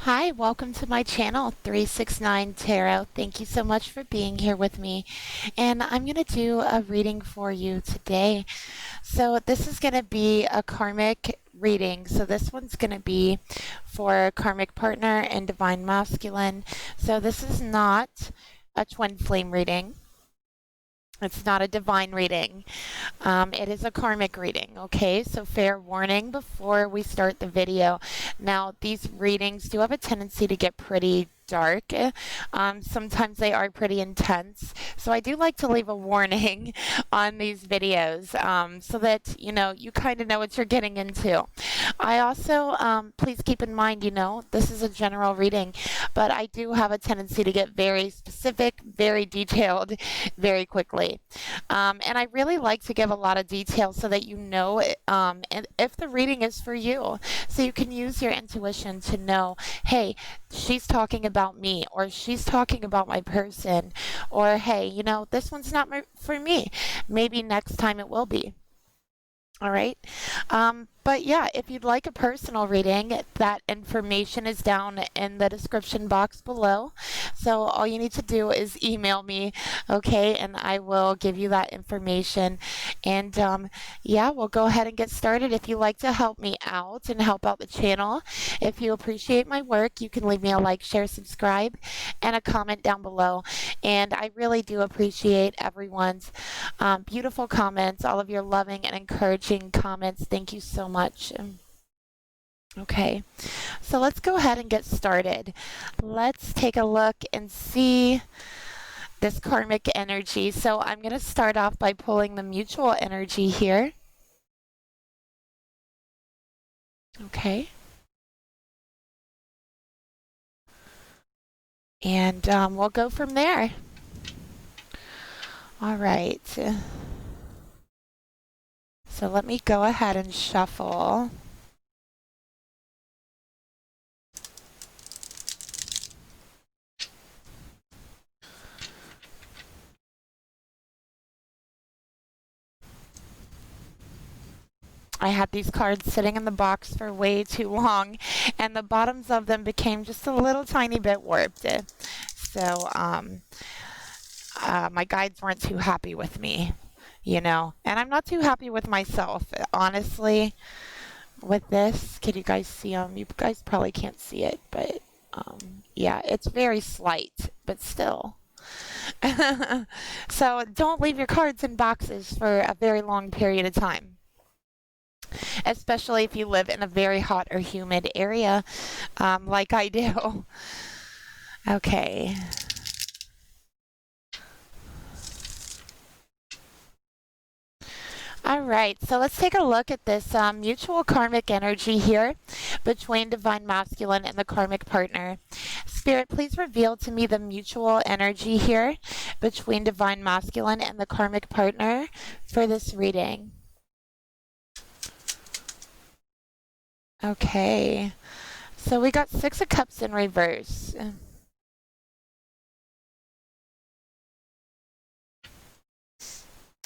Hi, welcome to my channel, 369 Tarot. Thank you so much for being here with me. And I'm going to do a reading for you today. So this is going to be a karmic reading. So this one's going to be for karmic partner and divine masculine. So this is not a twin flame reading. It's not a divine reading. It is a karmic reading, okay? So fair warning before we start the video. Now, these readings do have a tendency to get pretty dark. Sometimes they are pretty intense. So I do like to leave a warning on these videos so that, you kind of know what you're getting into. I also, please keep in mind, this is a general reading, but I do have a tendency to get very specific, very detailed, very quickly. And I really like to give a lot of detail so that you know and if the reading is for you. So you can use your intuition to know, hey, she's talking about me, or she's talking about my person, or hey, this one's not for me. Maybe next time it will be. All right. But yeah, if you'd like a personal reading, that information is down in the description box below. So all you need to do is email me, okay, and I will give you that information. And yeah, we'll go ahead and get started. If you'd like to help me out and help out the channel, if you appreciate my work, you can leave me a like, share, subscribe, and a comment down below. And I really do appreciate everyone's beautiful comments, all of your loving and encouraging comments. Thank you so much. Okay, so let's go ahead and get started. Let's take a look and see this karmic energy. So I'm going to start off by pulling the mutual energy here. Okay. And we'll go from there. All right. So let me go ahead and shuffle. I had these cards sitting in the box for way too long, and the bottoms of them became just a little tiny bit warped. So my guides weren't too happy with me, and I'm not too happy with myself, honestly, with this. Can you guys see them? You guys probably can't see it, but yeah, it's very slight, but still. So don't leave your cards in boxes for a very long period of time, especially if you live in a very hot or humid area like I do. Okay. All right, so let's take a look at this mutual karmic energy here between divine masculine and the karmic partner. Spirit, please reveal to me the mutual energy here between divine masculine and the karmic partner for this reading. Okay, so we got Six of Cups in reverse.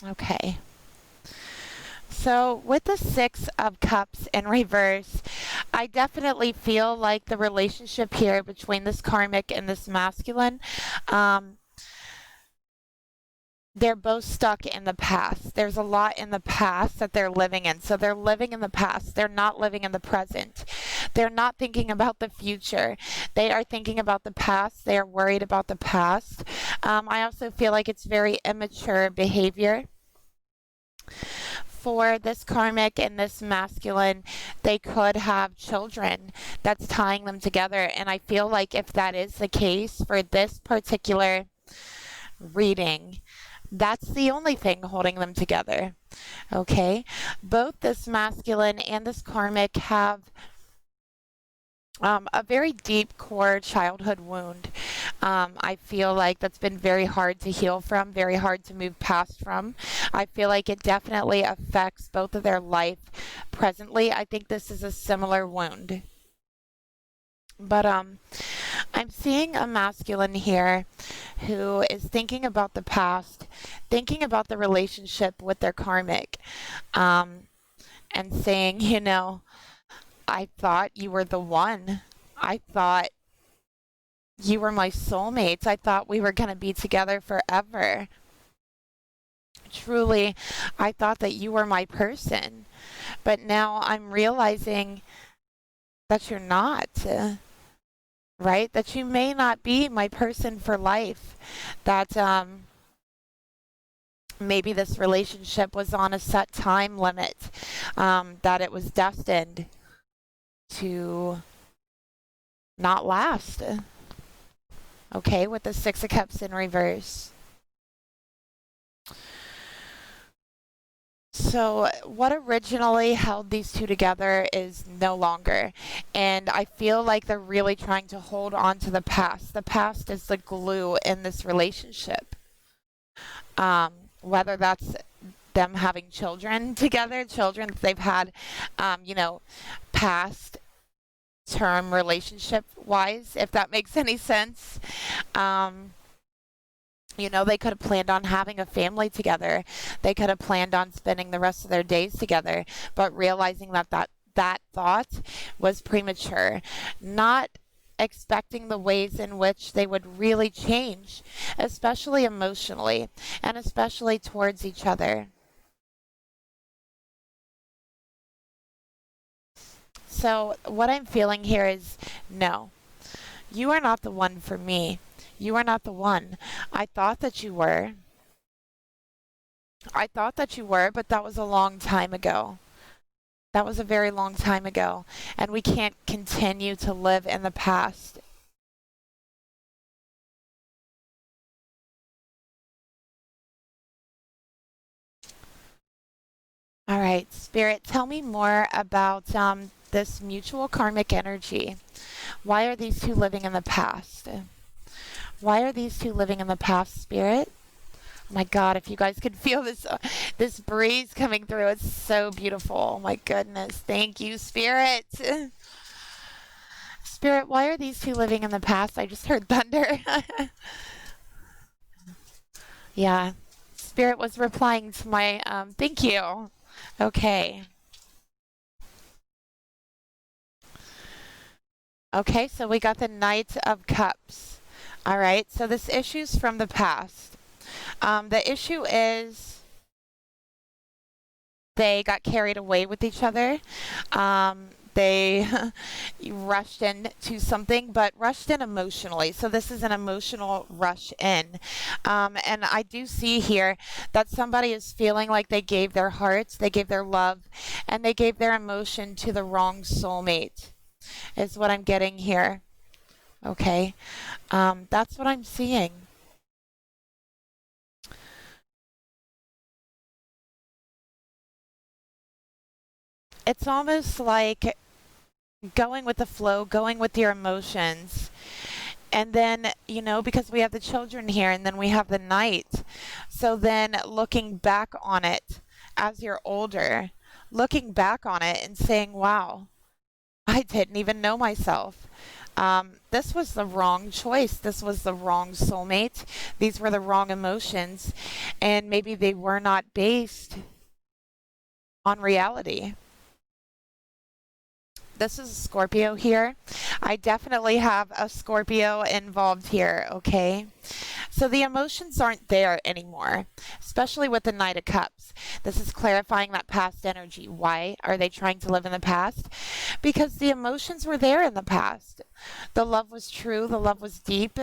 Okay. So with the Six of Cups in reverse, I definitely feel like the relationship here between this karmic and this masculine, they're both stuck in the past. There's a lot in the past that they're living in. So they're living in the past. They're not living in the present. They're not thinking about the future. They are thinking about the past. They are worried about the past. I also feel like it's very immature behavior. For this karmic and this masculine, they could have children that's tying them together. And I feel like if that is the case for this particular reading, that's the only thing holding them together. Okay? Both this masculine and this karmic have a very deep core childhood wound. I feel like that's been very hard to heal from, very hard to move past from. I feel like it definitely affects both of their life presently. I think this is a similar wound. But I'm seeing a masculine here who is thinking about the past, thinking about the relationship with their karmic, and saying, I thought you were the one. I thought you were my soulmates. I thought we were going to be together forever. Truly, I thought that you were my person. But now I'm realizing that you're not, right? That you may not be my person for life. That maybe this relationship was on a set time limit, that it was destined to not last. Okay, with the Six of Cups in reverse. So, what originally held these two together is no longer. And I feel like they're really trying to hold on to the past. The past is the glue in this relationship. Whether that's them having children together, children that they've had, past term relationship wise, if that makes any sense. They could have planned on having a family together. They could have planned on spending the rest of their days together, but realizing that thought was premature, not expecting the ways in which they would really change, especially emotionally and especially towards each other. So, what I'm feeling here is no, you are not the one for me. You are not the one. I thought that you were. I thought that you were, but that was a long time ago. That was a very long time ago. And we can't continue to live in the past. All right, Spirit, tell me more about this mutual karmic energy. Why are these two living in the past? Why are these two living in the past, Spirit? Oh my God, if you guys could feel this breeze coming through, it's so beautiful. Oh my goodness. Thank you, Spirit. Spirit, why are these two living in the past? I just heard thunder. Yeah. Spirit was replying to my thank you. Okay. Okay, so we got the Knight of Cups. All right, so this issue's from the past. The issue is they got carried away with each other. They rushed into something, but rushed in emotionally. So this is an emotional rush in. And I do see here that somebody is feeling like they gave their hearts, they gave their love, and they gave their emotion to the wrong soulmate, is what I'm getting here. Okay. That's what I'm seeing. It's almost like going with the flow, going with your emotions. And then, because we have the children here and then we have the night. So then looking back on it as you're older, looking back on it and saying, wow, I didn't even know myself. This was the wrong choice. This was the wrong soulmate. These were the wrong emotions. And maybe they were not based on reality. This is a Scorpio here. I definitely have a Scorpio involved here, okay? So the emotions aren't there anymore, especially with the Knight of Cups. This is clarifying that past energy. Why are they trying to live in the past? Because the emotions were there in the past. The love was true, the love was deep,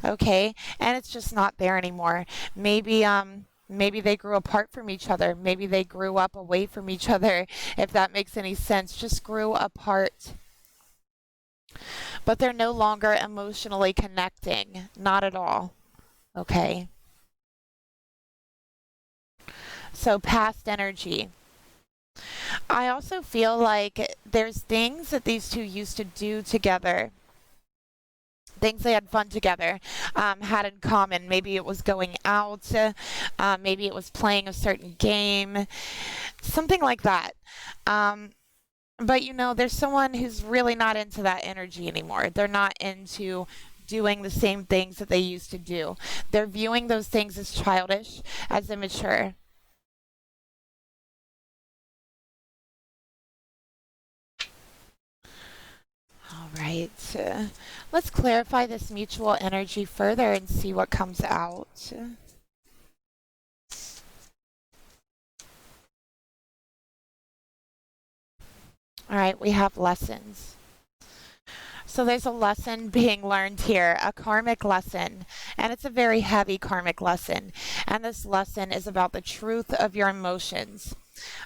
okay? And it's just not there anymore. Maybe they grew apart from each other. Maybe they grew up away from each other, if that makes any sense. Just grew apart. But they're no longer emotionally connecting. Not at all. Okay. So, past energy. I also feel like there's things that these two used to do together, things they had fun together, had in common. Maybe it was going out, maybe it was playing a certain game, something like that. Um, but there's someone who's really not into that energy anymore. They're not into doing the same things that they used to do. They're viewing those things as childish, as immature. All right. Let's clarify this mutual energy further and see what comes out. All right, we have lessons. So there's a lesson being learned here, a karmic lesson, and it's a very heavy karmic lesson. And this lesson is about the truth of your emotions.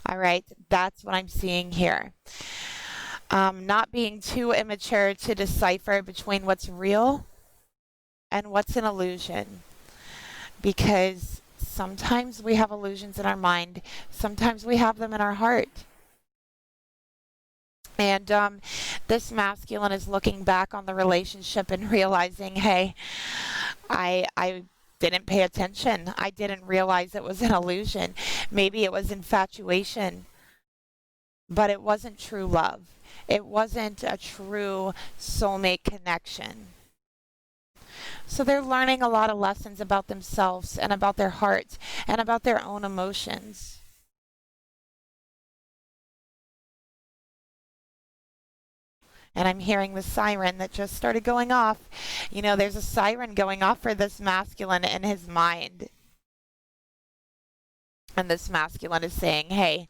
All right, that's what I'm seeing here. Not being too immature to decipher between what's real and what's an illusion. Because sometimes we have illusions in our mind, sometimes we have them in our heart. And this masculine is looking back on the relationship and realizing, hey, I didn't pay attention. I didn't realize it was an illusion. Maybe it was infatuation, but it wasn't true love. It wasn't a true soulmate connection. So they're learning a lot of lessons about themselves and about their hearts and about their own emotions. And I'm hearing the siren that just started going off. You know, there's a siren going off for this masculine in his mind. And this masculine is saying, hey,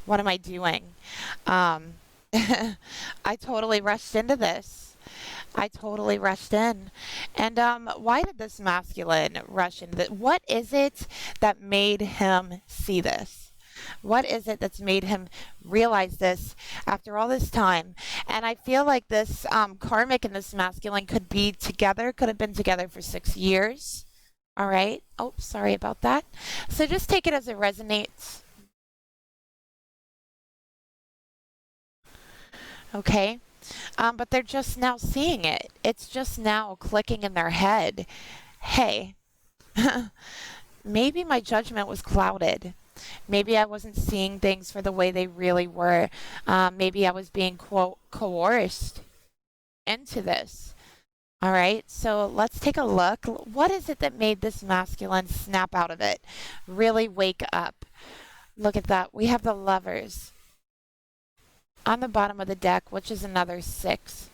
what am I doing? I totally rushed into this. I totally rushed in. And why did this masculine rush into this? What is it that made him see this? What is it that's made him realize this after all this time? And I feel like this karmic and this masculine could be together, could have been together for 6 years. All right. Oh, sorry about that. So just take it as it resonates. Okay. But they're just now seeing it. It's just now clicking in their head. Hey, maybe my judgment was clouded. Maybe I wasn't seeing things for the way they really were. Maybe I was being, quote, coerced into this. All right, so let's take a look. What is it that made this masculine snap out of it? Really wake up. Look at that. We have the Lovers on the bottom of the deck, which is another 6.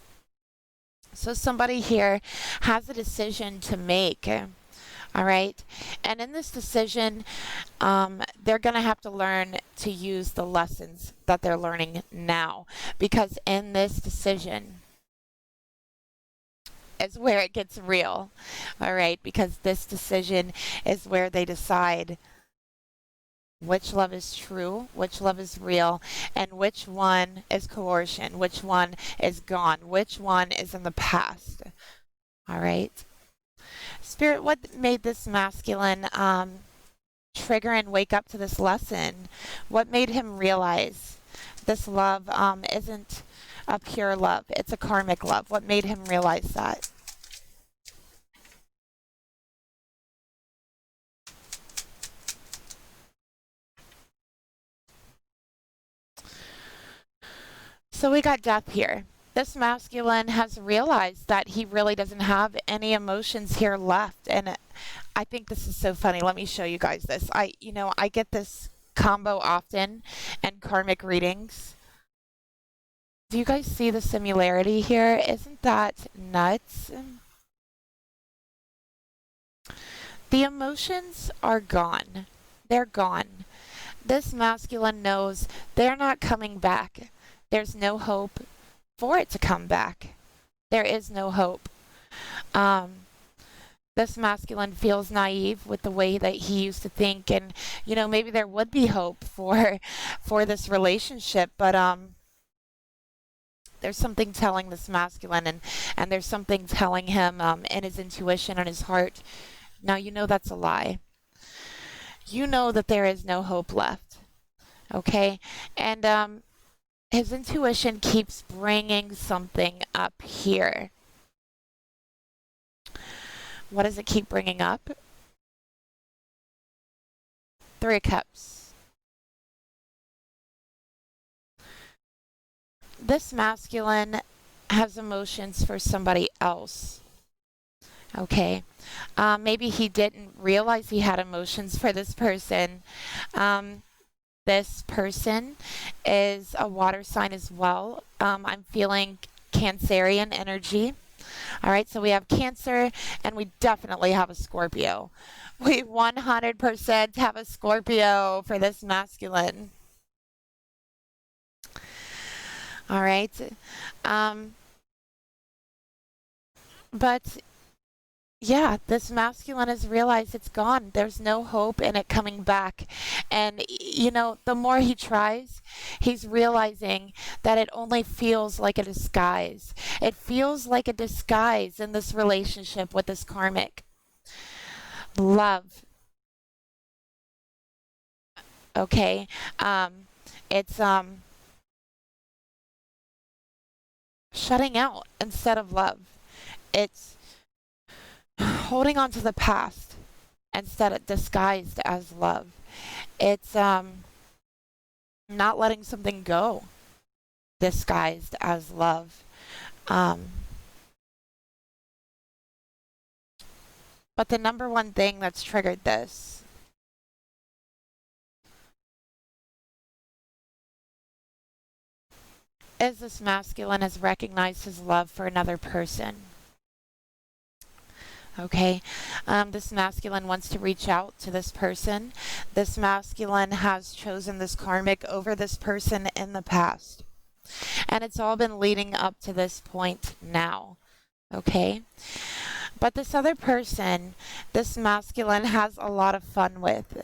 So somebody here has a decision to make. All right. And in this decision, they're going to have to learn to use the lessons that they're learning now. Because in this decision is where it gets real. All right. Because this decision is where they decide which love is true, which love is real, and which one is coercion, which one is gone, which one is in the past. All right. Spirit, what made this masculine trigger and wake up to this lesson? What made him realize this love isn't a pure love, it's a karmic love? What made him realize that? So we got death here. This masculine has realized that he really doesn't have any emotions here left. And I think this is so funny. Let me show you guys this. I get this combo often in karmic readings. Do you guys see the similarity here? Isn't that nuts? The emotions are gone. They're gone. This masculine knows they're not coming back. There's no hope for it to come back. There is no hope. This masculine feels naive with the way that he used to think, and maybe there would be hope for this relationship, but there's something telling this masculine, and there's something telling him in his intuition and his heart. Now that's a lie. You know that there is no hope left. Okay, and his intuition keeps bringing something up here. What does it keep bringing up? 3 of Cups. This masculine has emotions for somebody else. Okay. Maybe he didn't realize he had emotions for this person. This person is a water sign as well. I'm feeling Cancerian energy. All right, so we have Cancer, and we definitely have a Scorpio. We 100% have a Scorpio for this masculine. All right. Um, but yeah, this masculine has realized it's gone. There's no hope in it coming back. And, you know, the more he tries, he's realizing that it only feels like a disguise. It feels like a disguise in this relationship with this karmic. Love, okay? It's shutting out instead of love. It's holding on to the past instead of disguised as love. It's not letting something go disguised as love. Um, but the number one thing that's triggered this is this masculine has recognized his love for another person. Okay, this masculine wants to reach out to this person. This masculine has chosen this karmic over this person in the past. And it's all been leading up to this point now. Okay? But this other person, this masculine has a lot of fun with,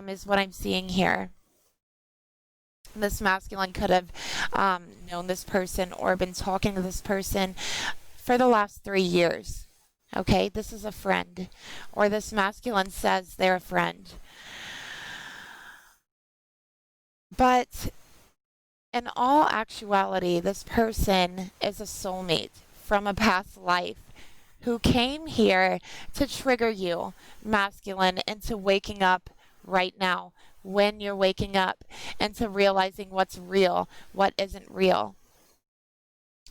is what I'm seeing here. This masculine could have known this person or been talking to this person for the last 3 years. Okay, this is a friend, or this masculine says they're a friend. But in all actuality, this person is a soulmate from a past life who came here to trigger you, masculine, into waking up right now, when you're waking up, into realizing what's real, what isn't real.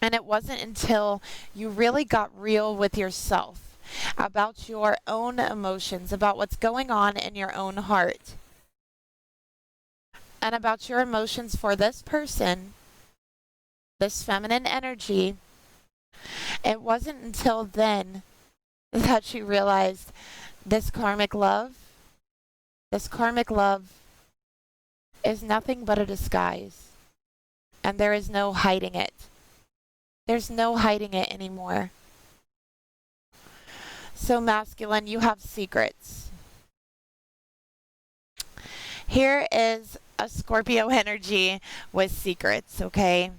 And it wasn't until you really got real with yourself about your own emotions, about what's going on in your own heart, and about your emotions for this person, this feminine energy. It wasn't until then that you realized this karmic love is nothing but a disguise. And there is no hiding it. There's no hiding it anymore. So masculine, you have secrets. Here is a Scorpio energy with secrets, okay?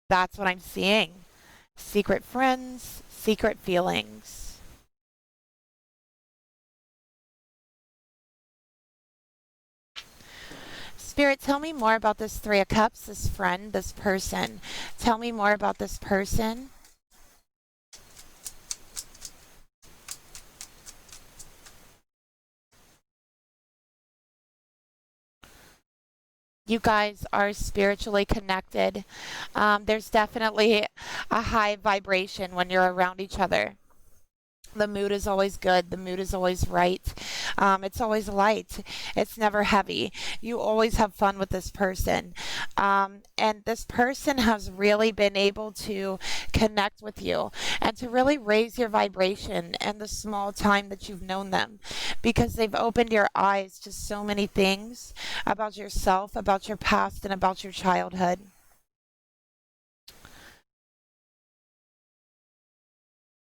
That's what I'm seeing. Secret friends, secret feelings. Spirit, tell me more about this Three of Cups, this friend, this person. Tell me more about this person. You guys are spiritually connected. There's definitely a high vibration when you're around each other. The mood is always good. The mood is always right. It's always light. It's never heavy. You always have fun with this person. And this person has really been able to connect with you and to really raise your vibration in the small time that you've known them, because they've opened your eyes to so many things about yourself, about your past, and about your childhood.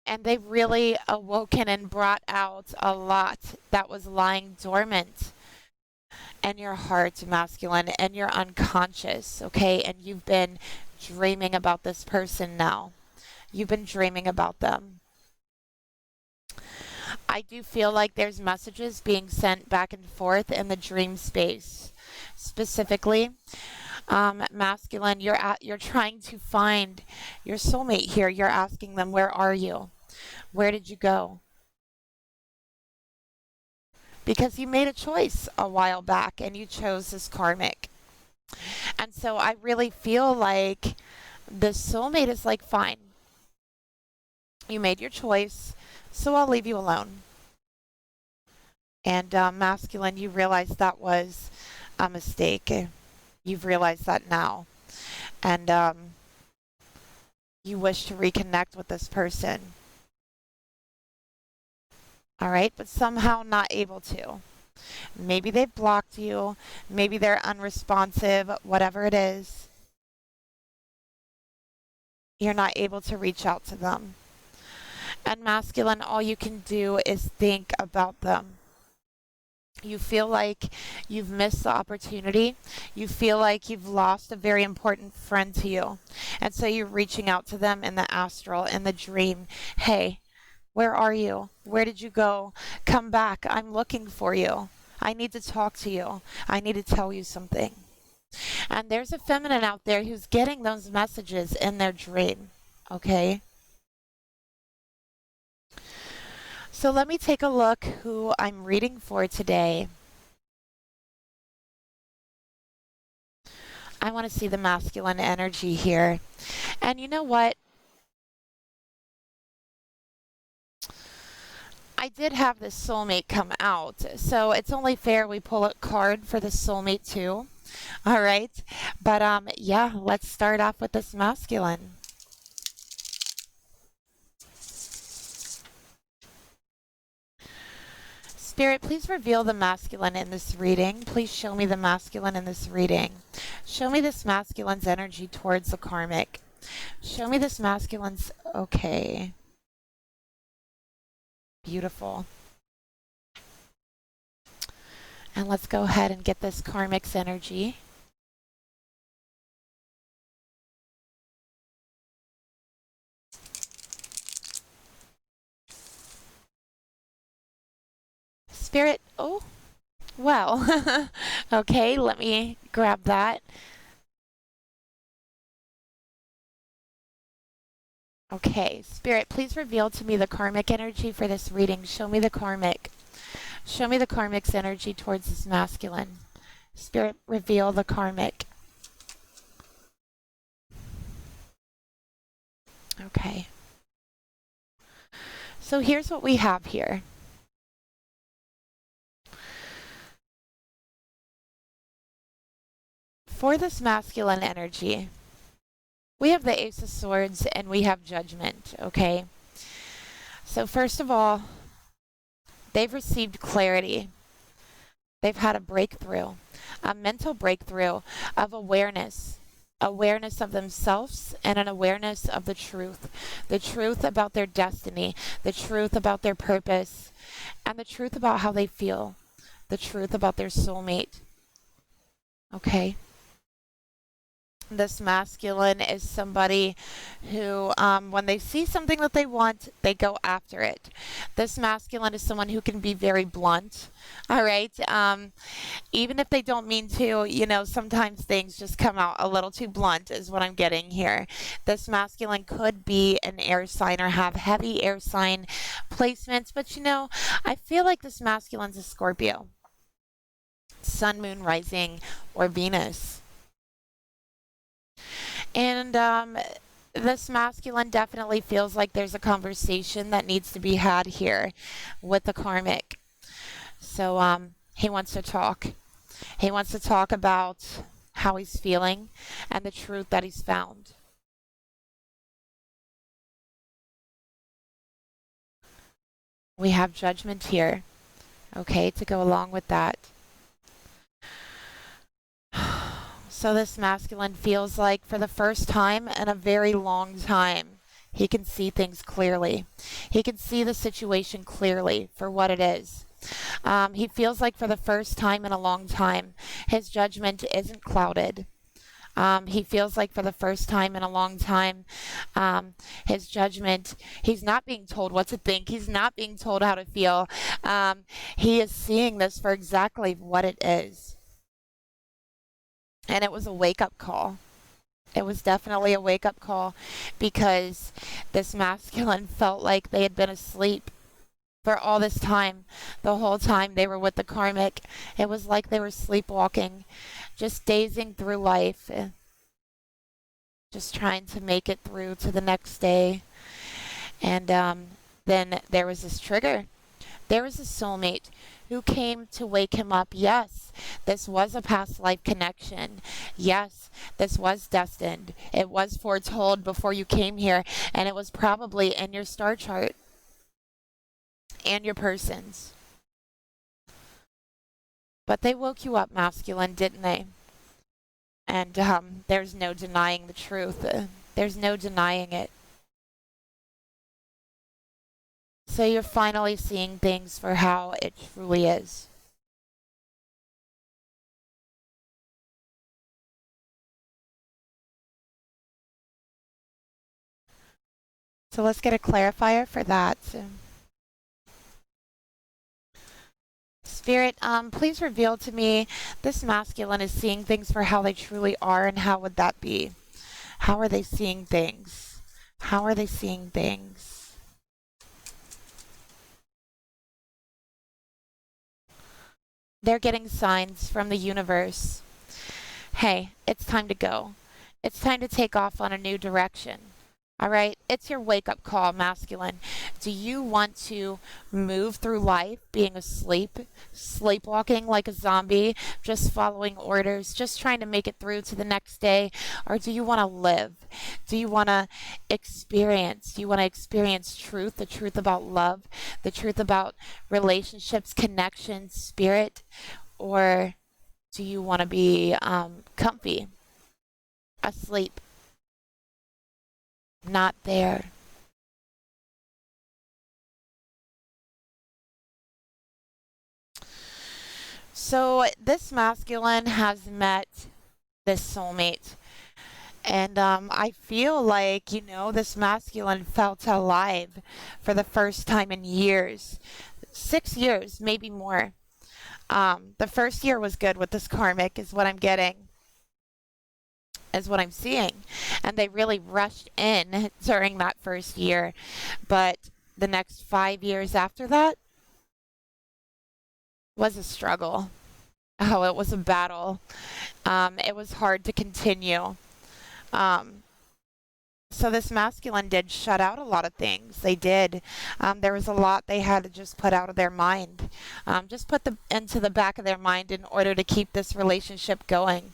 And they've really awoken and brought out a lot that was lying dormant in your heart, masculine, and your unconscious, okay? And you've been dreaming about this person now. You've been dreaming about them. I do feel like there's messages being sent back and forth in the dream space. Specifically, masculine, you're trying to find your soulmate here. You're asking them, where are you? Where did you go? Because you made a choice a while back and you chose this karmic. And so I really feel like the soulmate is like, fine, you made your choice, so I'll leave you alone. And masculine, you realize that was a mistake. You've realized that now. And You wish to reconnect with this person. All right, but somehow not able to. Maybe they've blocked you. Maybe they're unresponsive, whatever it is. You're not able to reach out to them. And masculine, all you can do is think about them. You feel like you've missed the opportunity. You feel like you've lost a very important friend to you. And so you're reaching out to them in the astral, in the dream. Hey, where are you? Where did you go? Come back. I'm looking for you. I need to talk to you. I need to tell you something. And there's a feminine out there who's getting those messages in their dream. Okay? So let me take a look who I'm reading for today. I want to see the masculine energy here. And you know what? I did have this soulmate come out, so it's only fair we pull a card for the soulmate too. All right. But yeah, let's start off with this masculine. Spirit, please reveal the masculine in this reading. Please show me the masculine in this reading. Show me this masculine's energy towards the karmic. Show me this masculine's... Okay. Beautiful. And let's go ahead and get this karmic's energy. Spirit, oh, well, okay, let me grab that. Okay, Spirit, please reveal to me the karmic energy for this reading. Show me the karmic. Show me the karmic's energy towards this masculine. Spirit, reveal the karmic. Okay. So here's what we have here. For this masculine energy, we have the Ace of Swords and we have Judgment, okay? So first of all, they've received clarity. They've had a breakthrough, a mental breakthrough of awareness. Awareness of themselves and an awareness of the truth about their destiny, the truth about their purpose, and the truth about how they feel, the truth about their soulmate. Okay? This masculine is somebody who, when they see something that they want, they go after it. This masculine is someone who can be very blunt. All right. Even if they don't mean to, you know, sometimes things just come out a little too blunt, is what I'm getting here. This masculine could be an air sign or have heavy air sign placements, but you know, I feel like this masculine's a Scorpio, Sun, Moon, Rising, or Venus. And this masculine definitely feels like there's a conversation that needs to be had here with the karmic. So he wants to talk. He wants to talk about how he's feeling and the truth that he's found. We have Judgment here, okay, to go along with that. So this masculine feels like for the first time in a very long time, he can see things clearly. He can see the situation clearly for what it is. He feels like for the first time in a long time, his judgment isn't clouded. He feels like for the first time in a long time, his judgment, he's not being told what to think. He's not being told how to feel. He is seeing this for exactly what it is. And it was a wake-up call. It was definitely a wake-up call because this masculine felt like they had been asleep for all this time. The whole time they were with the karmic, it was like they were sleepwalking, just dazing through life, just trying to make it through to the next day. And then there was this trigger. There was a soulmate Who came to wake him up? Yes, this was a past life connection. Yes, this was destined. It was foretold before you came here, and it was probably in your star chart and your person's. But they woke you up, masculine, didn't they? And there's no denying the truth. There's no denying it. So you're finally seeing things for how it truly is. So let's get a clarifier for that. Spirit, please reveal to me this masculine is seeing things for how they truly are, and how would that be? How are they seeing things? How are they seeing things? They're getting signs from the universe. Hey, it's time to go. It's time to take off on a new direction. All right, it's your wake up call, masculine. Do you want to move through life being asleep, sleepwalking like a zombie, just following orders, just trying to make it through to the next day? Or do you want to live? Do you want to experience? Do you want to experience truth, the truth about love, the truth about relationships, connections, spirit? Or do you want to be comfy, asleep? Not there. So this masculine has met this soulmate. And I feel like, this masculine felt alive for the first time in years. 6 years, maybe more. The first year was good with this karmic, is what I'm getting, is what I'm seeing. And they really rushed in during that first year. But the next 5 years after that was a struggle. Oh, it was a battle. It was hard to continue. Um, so this masculine did shut out a lot of things. They did. There was a lot they had to just put out of their mind. Just put them into the back of their mind in order to keep this relationship going,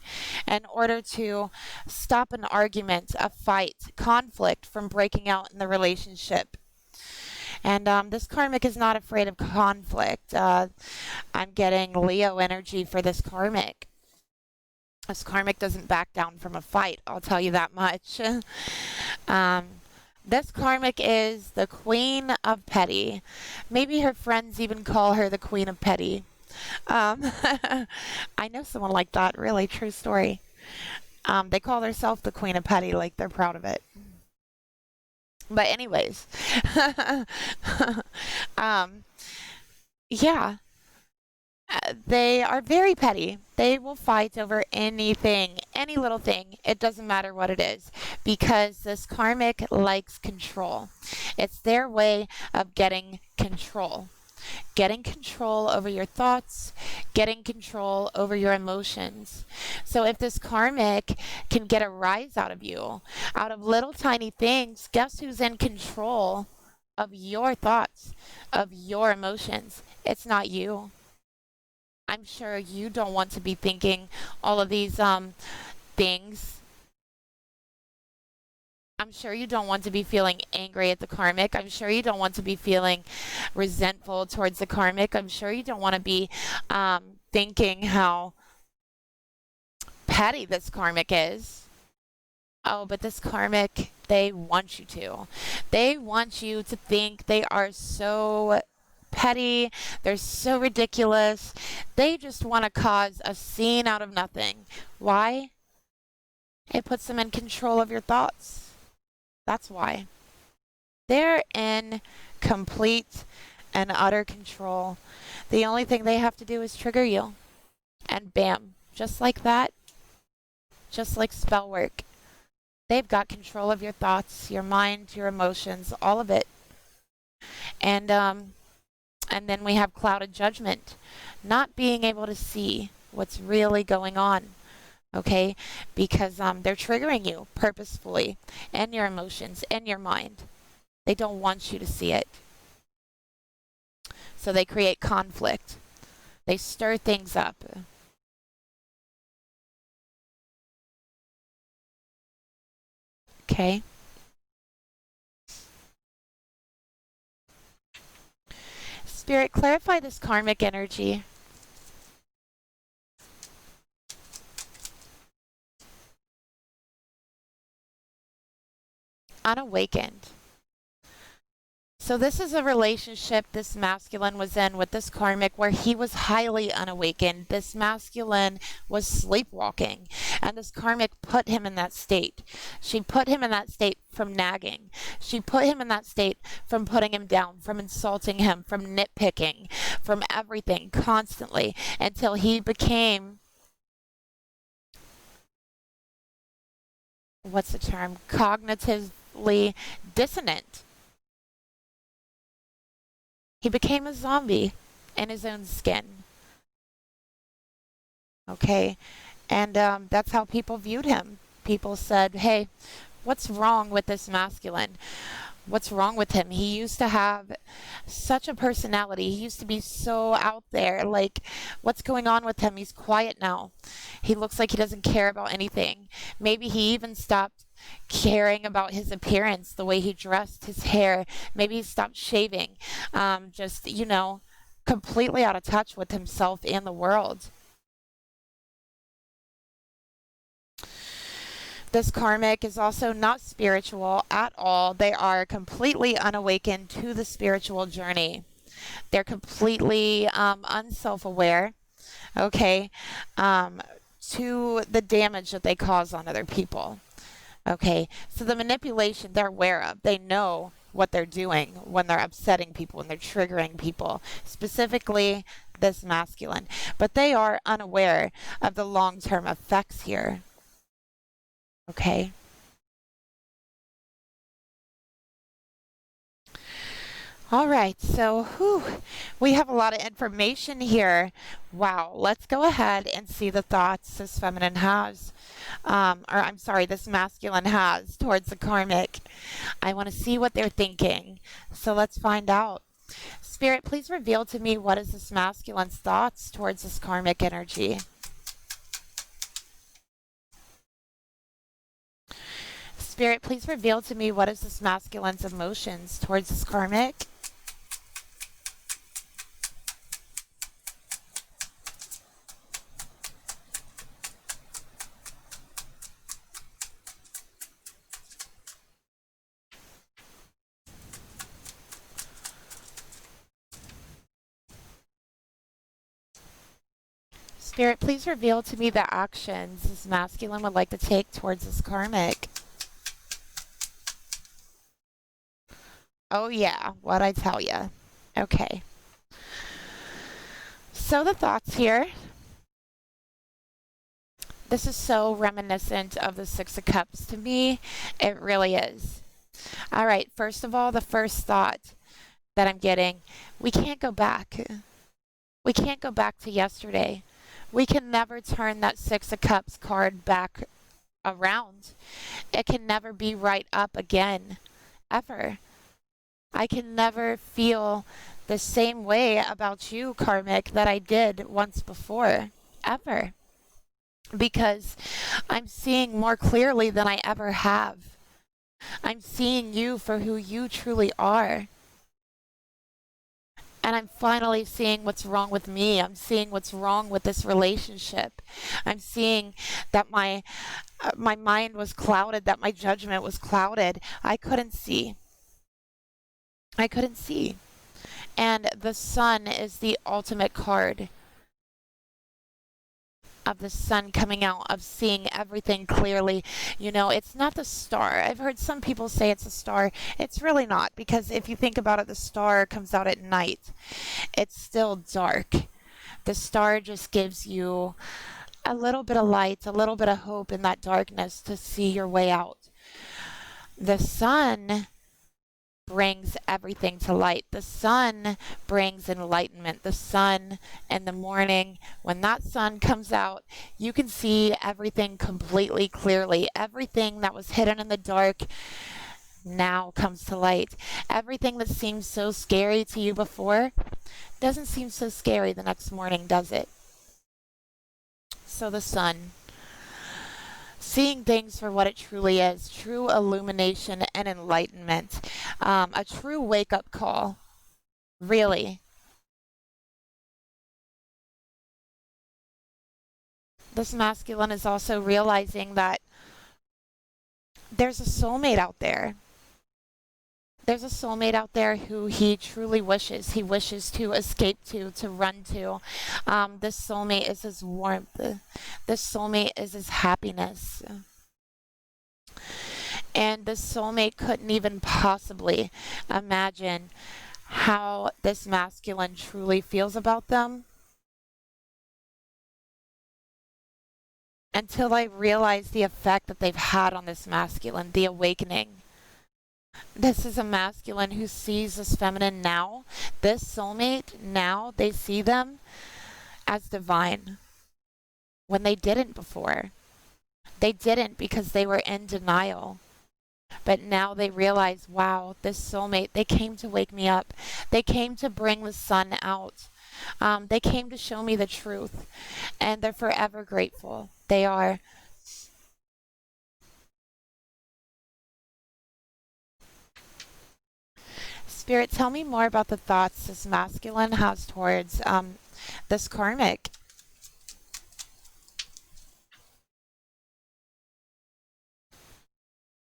in order to stop an argument, a fight, conflict from breaking out in the relationship. And this karmic is not afraid of conflict. I'm getting Leo energy for this karmic. This karmic doesn't back down from a fight, I'll tell you that much. um, this karmic is the Queen of Petty. Maybe her friends even call her the Queen of Petty. Um, I know someone like that, really, true story. They call themselves the Queen of Petty, like they're proud of it. But anyways, um, yeah, they are very petty. They will fight over anything, any little thing. It doesn't matter what it is, because this karmic likes control. It's their way of getting control. Getting control over your thoughts, getting control over your emotions. So if this karmic can get a rise out of you, out of little tiny things, guess who's in control of your thoughts, of your emotions? It's not you. I'm sure you don't want to be thinking all of these things. I'm sure you don't want to be feeling angry at the karmic. I'm sure you don't want to be feeling resentful towards the karmic. I'm sure you don't want to be thinking how petty this karmic is. Oh, but this karmic, they want you to. They want you to think they are so petty. They're so ridiculous. They just want to cause a scene out of nothing. Why? It puts them in control of your thoughts. That's why. They're in complete and utter control. The only thing they have to do is trigger you. And bam, just like that, just like spell work. They've got control of your thoughts, your mind, your emotions, all of it. And then we have clouded judgment, not being able to see what's really going on. Okay, because they're triggering you purposefully, and your emotions and your mind. They don't want you to see it, so they create conflict. They stir things up. Okay. Spirit, clarify this karmic energy. Unawakened. So this is a relationship this masculine was in with this karmic where he was highly unawakened. This masculine was sleepwalking, and this karmic put him in that state. She put him in that state from nagging. She put him in that state from putting him down, from insulting him, from nitpicking, from everything constantly until he became, what's the term, cognitively dissonant. He became a zombie in his own skin. Okay. And that's how people viewed him. People said, hey, what's wrong with this masculine? What's wrong with him? He used to have such a personality. He used to be so out there. Like, what's going on with him? He's quiet now. He looks like he doesn't care about anything. Maybe he even stopped caring about his appearance, the way he dressed, his hair. Maybe he stopped shaving. Just, completely out of touch with himself and the world. This karmic is also not spiritual at all. They are completely unawakened to the spiritual journey. They're completely unself aware, okay, to the damage that they cause on other people. Okay, so the manipulation they're aware of, they know what they're doing when they're upsetting people, when they're triggering people, specifically this masculine. But they are unaware of the long term effects here. Okay. All right, so we have a lot of information here. Wow, let's go ahead and see the thoughts this feminine has, or I'm sorry, this masculine has towards the karmic. I want to see what they're thinking, so let's find out. Spirit, please reveal to me what is this masculine's thoughts towards this karmic energy. Spirit, please reveal to me what is this masculine's emotions towards this karmic. Spirit, please reveal to me the actions this masculine would like to take towards this karmic. Oh yeah, what'd I tell you? Okay. So the thoughts here. This is so reminiscent of the Six of Cups to me. It really is. All right, first of all, the first thought that I'm getting, we can't go back. We can't go back to yesterday. We can never turn that Six of Cups card back around. It can never be right up again, ever. I can never feel the same way about you, Karmic, that I did once before, ever. Because I'm seeing more clearly than I ever have. I'm seeing you for who you truly are. And I'm finally seeing what's wrong with me. I'm seeing what's wrong with this relationship. I'm seeing that my mind was clouded, that my judgment was clouded. I couldn't see. I couldn't see. And the sun is the ultimate card of the sun coming out, of seeing everything clearly. It's not the star. I've heard some people say it's a star. It's really not, because if you think about it, the star comes out at night. It's still dark. The star just gives you a little bit of light, a little bit of hope in that darkness to see your way out. The sun brings everything to light. The sun brings enlightenment. The sun in the morning, when that sun comes out, you can see everything completely clearly. Everything that was hidden in the dark now comes to light. Everything that seemed so scary to you before doesn't seem so scary the next morning, does it? So the sun, seeing things for what it truly is, true illumination and enlightenment, a true wake up call, really. This masculine is also realizing that there's a soulmate out there. There's a soulmate out there who he truly wishes. He wishes to escape to run to. This soulmate is his warmth. This soulmate is his happiness. And this soulmate couldn't even possibly imagine how this masculine truly feels about them until I realized the effect that they've had on this masculine, the awakening. This is a masculine who sees this feminine now, this soulmate now, they see them as divine when they didn't before. They didn't because they were in denial. But now they realize, wow, this soulmate, they came to wake me up. They came to bring the sun out. They came to show me the truth. And they're forever grateful. They are. Spirit, tell me more about the thoughts this masculine has towards this karmic.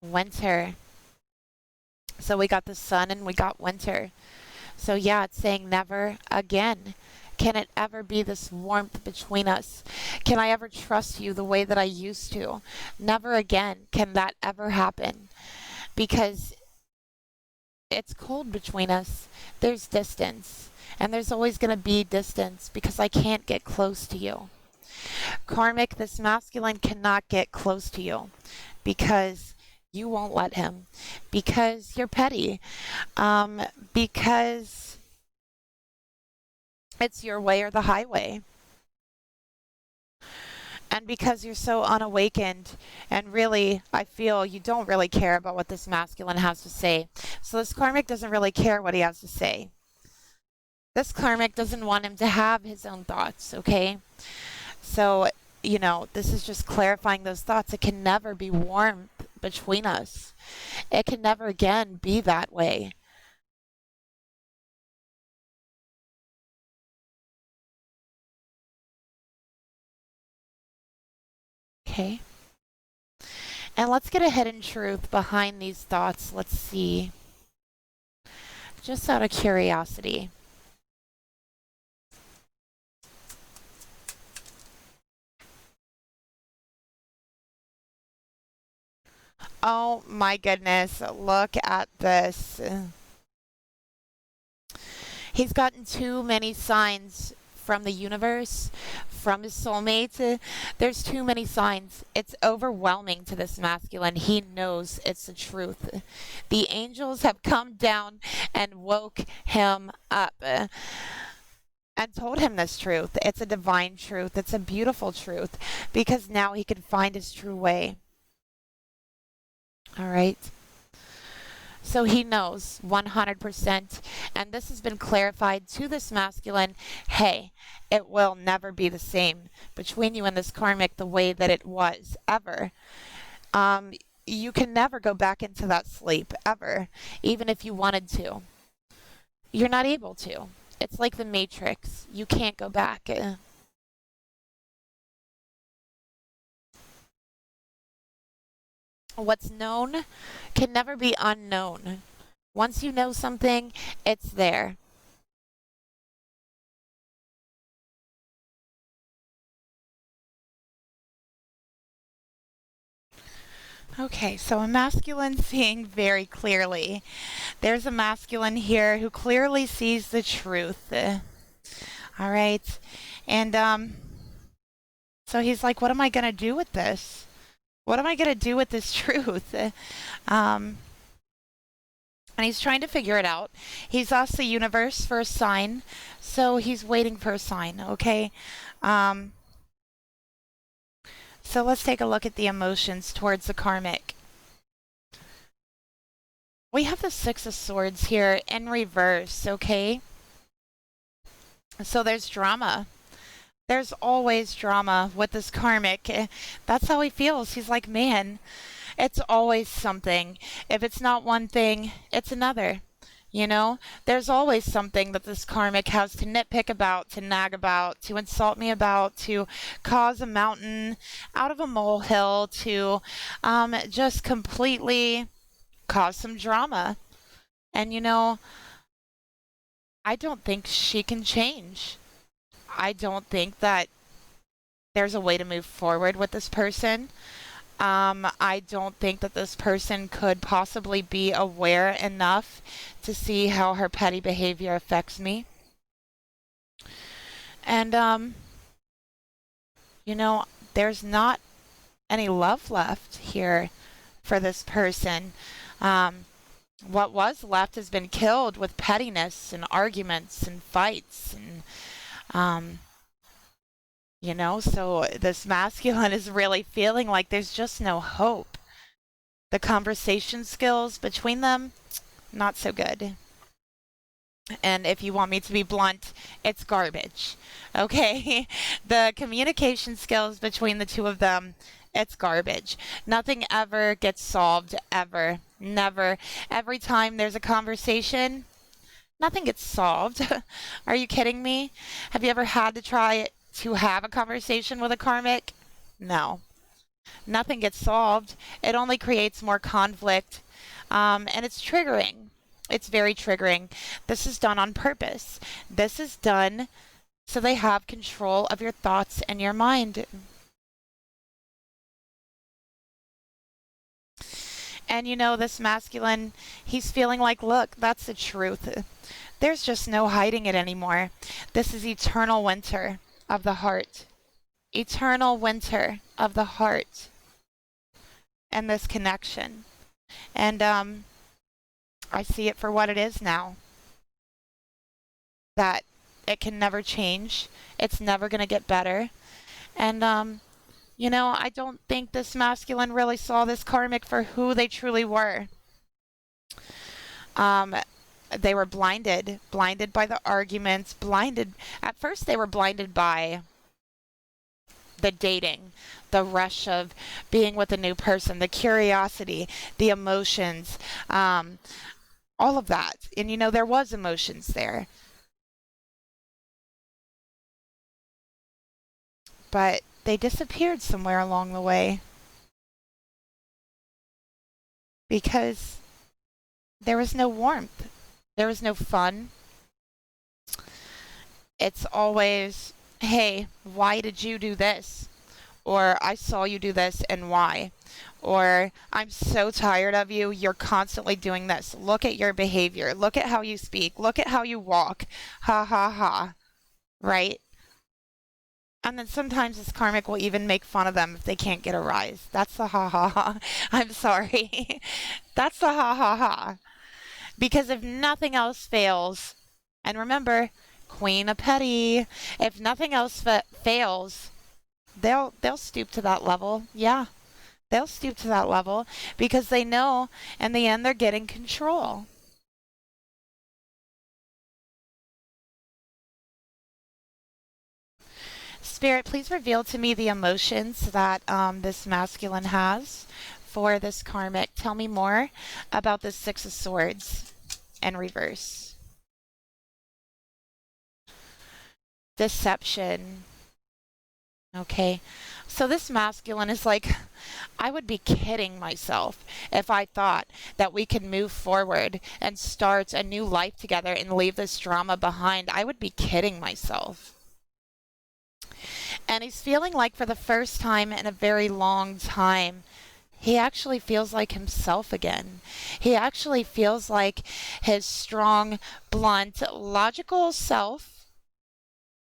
Winter. So we got the sun and we got winter. So yeah, it's saying never again. Can it ever be this warmth between us? Can I ever trust you the way that I used to? Never again can that ever happen. Because it's cold between us. There's distance. And there's always going to be distance because I can't get close to you. Karmic, this masculine cannot get close to you because you won't let him. Because you're petty. Because it's your way or the highway. And because you're so unawakened, and really, I feel you don't really care about what this masculine has to say. So this karmic doesn't really care what he has to say. This karmic doesn't want him to have his own thoughts, okay? So, this is just clarifying those thoughts. It can never be warm between us. It can never again be that way. Okay? And let's get a hidden truth behind these thoughts. Let's see. Just out of curiosity. Oh my goodness, look at this. He's gotten too many signs from the universe, from his soulmate. There's too many signs. It's overwhelming to this masculine. He knows it's the truth. The angels have come down and woke him up and told him this truth. It's a divine truth. It's a beautiful truth because now he can find his true way. All right. So he knows 100%, and this has been clarified to this masculine. Hey, it will never be the same between you and this karmic the way that it was ever. You can never go back into that sleep ever, even if you wanted to. You're not able to. It's like the Matrix. You can't go back. What's known can never be unknown. Once you know something, it's there. Okay, so a masculine seeing very clearly. There's a masculine here who clearly sees the truth. All right. And so he's like, what am I going to do with this? What am I going to do with this truth? And he's trying to figure it out. He's asked the universe for a sign, so he's waiting for a sign, okay? Um, so let's take a look at the emotions towards the karmic. We have the Six of Swords here in reverse, okay? So there's drama. There's always drama with this karmic. That's how he feels. He's like, man, it's always something. If it's not one thing, it's another. You know, there's always something that this karmic has to nitpick about, to nag about, to insult me about, to cause a mountain out of a molehill, to just completely cause some drama. And I don't think she can change. I don't think that there's a way to move forward with this person. I don't think that this person could possibly be aware enough to see how her petty behavior affects me. And, you know, there's not any love left here for this person. What was left has been killed with pettiness and arguments and fights and so this masculine is really feeling like there's just no hope. The conversation skills between them, not so good. And if you want me to be blunt, it's garbage. Okay? The communication skills between the two of them, it's garbage. Nothing ever gets solved, ever. Never. Every time there's a conversation, nothing gets solved. Are you kidding me? Have you ever had to try to have a conversation with a karmic? No. Nothing gets solved. It only creates more conflict. And it's triggering. It's very triggering. This is done on purpose. This is done so they have control of your thoughts and your mind. And this masculine, he's feeling like, look, that's the truth. There's just no hiding it anymore. This is eternal winter of the heart. Eternal winter of the heart. And this connection. And I see it for what it is now. That it can never change. It's never going to get better. And I don't think this masculine really saw this karmic for who they truly were. They were blinded by the arguments, blinded. At first, they were blinded by the dating, the rush of being with a new person, the curiosity, the emotions, all of that. And there was emotions there. But they disappeared somewhere along the way because there was no warmth. There was no fun. It's always, hey, why did you do this? Or I saw you do this and why? Or I'm so tired of you. You're constantly doing this. Look at your behavior. Look at how you speak. Look at how you walk. Ha ha ha. Right? And then sometimes this karmic will even make fun of them if they can't get a rise. That's the ha ha ha. I'm sorry. That's the ha ha ha. Because if nothing else fails, and remember, Queen of Petty, if nothing else fails, they'll stoop to that level. Yeah, they'll stoop to that level because they know in the end they're getting control. Spirit, please reveal to me the emotions that this masculine has for this karmic. Tell me more about this Six of Swords in reverse. Deception. Okay. So this masculine is like, I would be kidding myself if I thought that we could move forward and start a new life together and leave this drama behind. I would be kidding myself. And he's feeling like for the first time in a very long time, he actually feels like himself again. He actually feels like his strong, blunt, logical self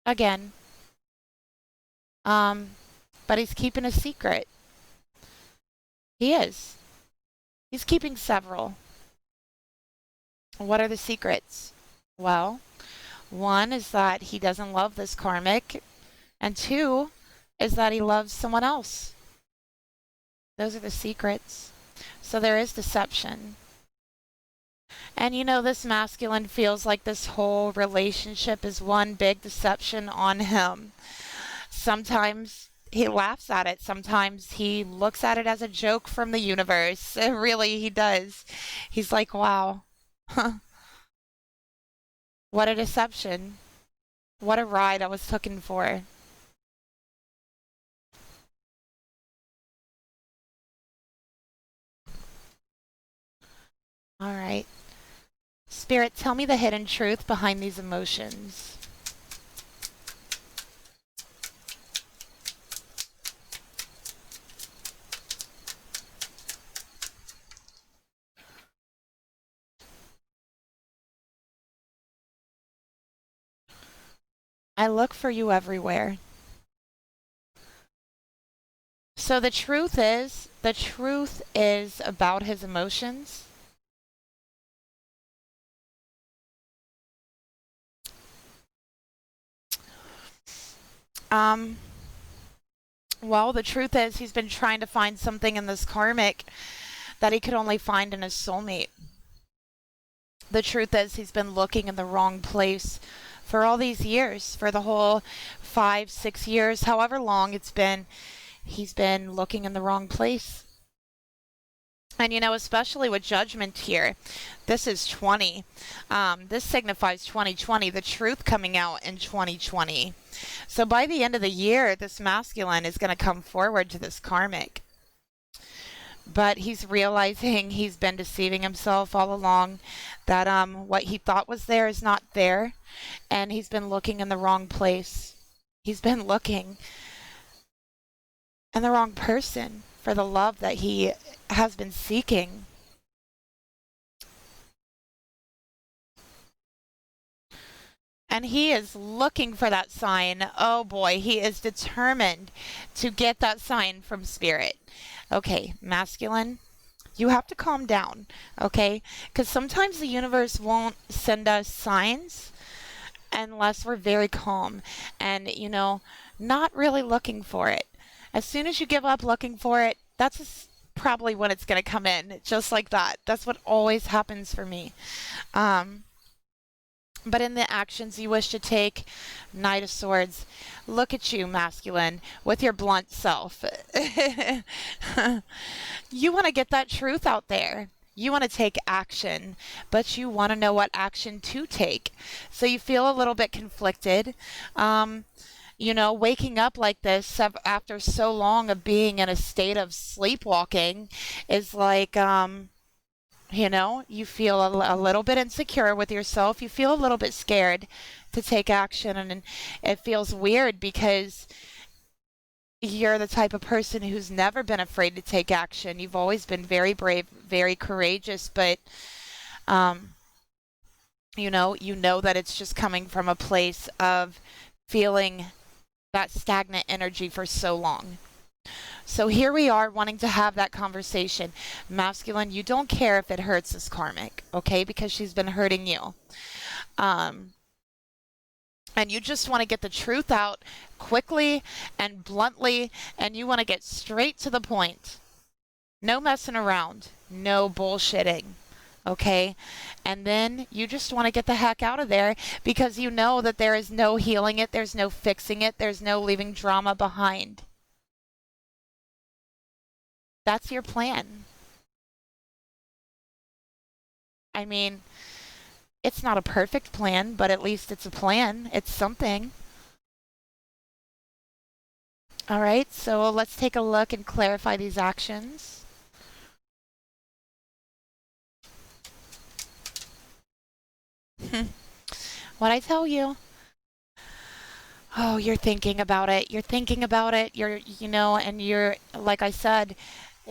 again. But he's keeping a secret. He is. He's keeping several. What are the secrets? Well, one is that he doesn't love this karmic, and two is that he loves someone else. Those are the secrets. So there is deception. And you know, this masculine feels like this whole relationship is one big deception on him. Sometimes he laughs at it, sometimes he looks at it as a joke from the universe. Really, he does. He's like, wow, what a deception. What a ride I was looking for. All right. Spirit, tell me the hidden truth behind these emotions. I look for you everywhere. So the truth is about his emotions. Um, well, the truth is he's been trying to find something in this karmic that he could only find in his soulmate. The truth is he's been looking in the wrong place for all these years, for the whole 5, 6 years, however long it's been, he's been looking in the wrong place. And you know, especially with judgment here, this is 20. This signifies 2020, the truth coming out in 2020. So by the end of the year, this masculine is going to come forward to this karmic. But he's realizing he's been deceiving himself all along, that what he thought was there is not there, and he's been looking in the wrong place. He's been looking and the wrong person for the love that he has been seeking. And he is looking for that sign. Oh boy, he is determined to get that sign from spirit. Okay, masculine, you have to calm down, okay? Because sometimes the universe won't send us signs unless we're very calm and, you know, not really looking for it. As soon as you give up looking for it, probably when it's going to come in, just like that. That's what always happens for me. Um, but in the actions you wish to take, Knight of Swords, look at you, masculine, with your blunt self. You want to get that truth out there. You want to take action, but you want to know what action to take. So you feel a little bit conflicted. You know, waking up like this after so long of being in a state of sleepwalking is like, you know, you feel a little bit insecure with yourself. You feel a little bit scared to take action, and it feels weird because you're the type of person who's never been afraid to take action. You've always been very brave, very courageous, but um, you know that it's just coming from a place of feeling that stagnant energy for so long. So here we are wanting to have that conversation. Masculine, you don't care if it hurts this karmic, okay? Because she's been hurting you. Um, and you just want to get the truth out quickly and bluntly, and you want to get straight to the point. No messing around, no bullshitting, okay? And then you just want to get the heck out of there because you know that there is no healing it, there's no fixing it, there's no leaving drama behind. That's your plan. I mean, it's not a perfect plan, but at least it's a plan. It's something. All right, so let's take a look and clarify these actions. What I tell you. Oh, you're thinking about it. You're thinking about it. And you're, like I said,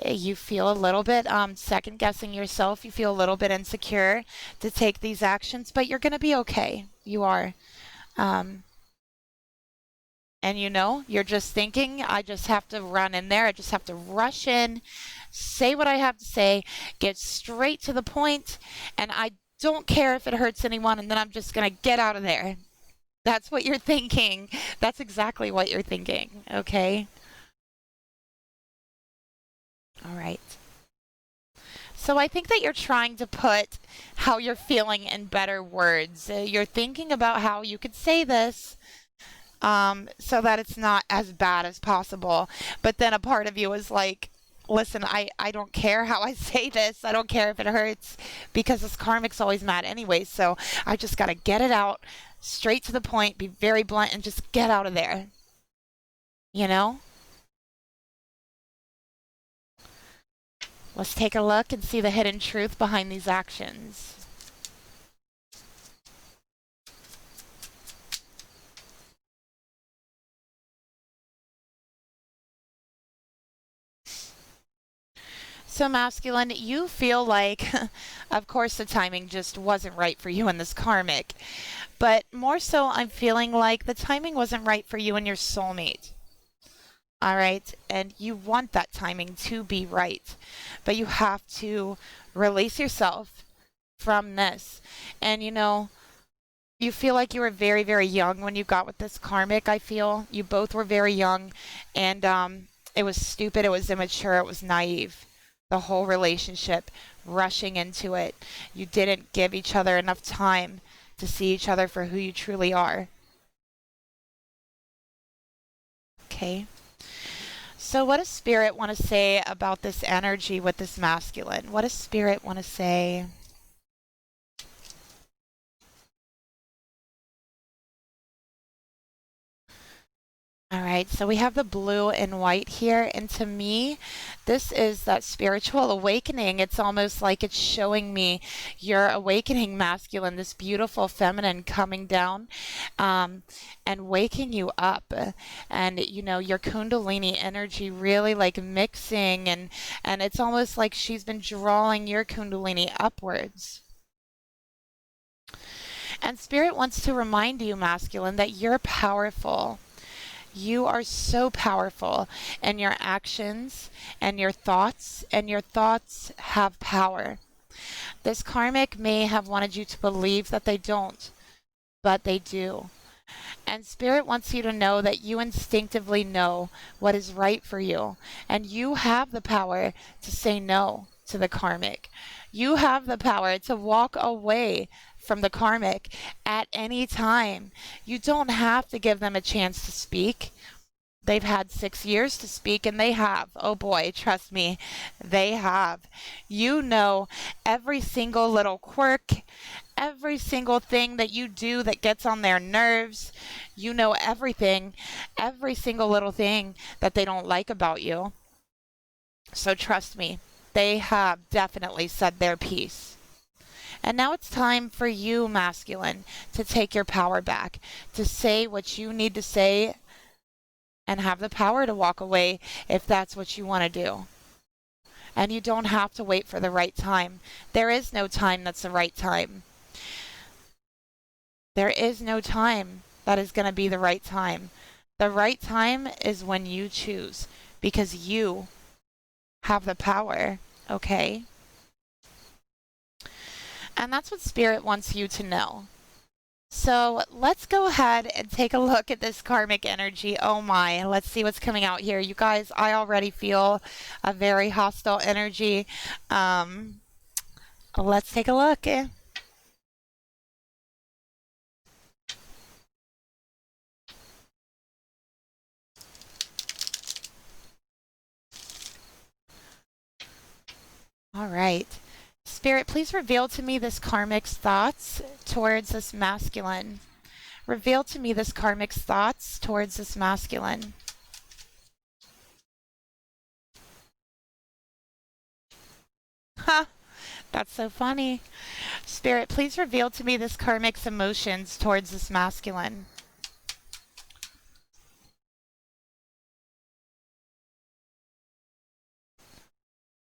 you feel a little bit second guessing yourself. You feel a little bit insecure to take these actions, but you're going to be okay. You are. Um, and you're just thinking, I just have to run in there. I just have to rush in, say what I have to say, get straight to the point, and I don't care if it hurts anyone, and then I'm just going to get out of there. That's what you're thinking. That's exactly what you're thinking. Okay. All right. So I think that you're trying to put how you're feeling in better words. You're thinking about how you could say this so that it's not as bad as possible. But then a part of you is like, listen, I don't care how I say this. I don't care if it hurts because this karmic's always mad anyway. So I just got to get it out straight to the point, be very blunt, and just get out of there. You know? Let's take a look and see the hidden truth behind these actions. So, masculine, you feel like, of course, the timing just wasn't right for you in this karmic. But more so, I'm feeling like the timing wasn't right for you and your soulmate. All right. And you want that timing to be right. But you have to release yourself from this. And, you feel like you were very, very young when you got with this karmic, I feel. You both were very young. And it was stupid. It was immature. It was naive. The whole relationship, rushing into it. You didn't give each other enough time to see each other for who you truly are. Okay. So, what does Spirit want to say about this energy with this masculine? What does Spirit want to say? All right, so we have the blue and white here, and to me, this is that spiritual awakening. It's almost like it's showing me your awakening masculine, this beautiful feminine coming down and waking you up, and your Kundalini energy really like mixing, and it's almost like she's been drawing your Kundalini upwards. And Spirit wants to remind you, masculine, that you're powerful. You are so powerful in your actions and your thoughts have power. This karmic may have wanted you to believe that they don't, but they do. And Spirit wants you to know that you instinctively know what is right for you, and you have the power to say no to the karmic. You have the power to walk away from the karmic at any time. You don't have to give them a chance to speak. They've had 6 years to speak, and they have. Oh boy, trust me, they have. You know every single little quirk, every single thing that you do that gets on their nerves. You know everything, every single little thing that they don't like about you. So trust me, they have definitely said their piece. And now it's time for you, masculine, to take your power back, to say what you need to say, and have the power to walk away if that's what you want to do. And you don't have to wait for the right time. There is no time that's the right time. There is no time that is going to be the right time. The right time is when you choose, because you have the power, okay? And that's what Spirit wants you to know. So let's go ahead and take a look at this karmic energy. Oh my, let's see what's coming out here. You guys, I already feel a very hostile energy. Let's take a look. All right. Spirit, please reveal to me this karmic's thoughts towards this masculine. Reveal to me this karmic's thoughts towards this masculine. Ha! That's so funny. Spirit, please reveal to me this karmic's emotions towards this masculine.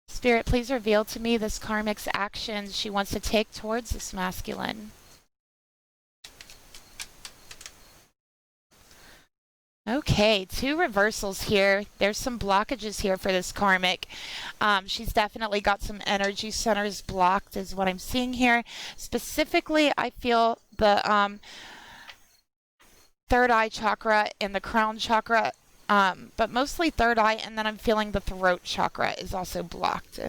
Spirit, please reveal to me this karmic's actions she wants to take towards this masculine. Okay, 2 reversals here. There's some blockages here for this karmic. She's definitely got some energy centers blocked is what I'm seeing here. Specifically, I feel the third eye chakra and the crown chakra, but mostly third eye, and then I'm feeling the throat chakra is also blocked.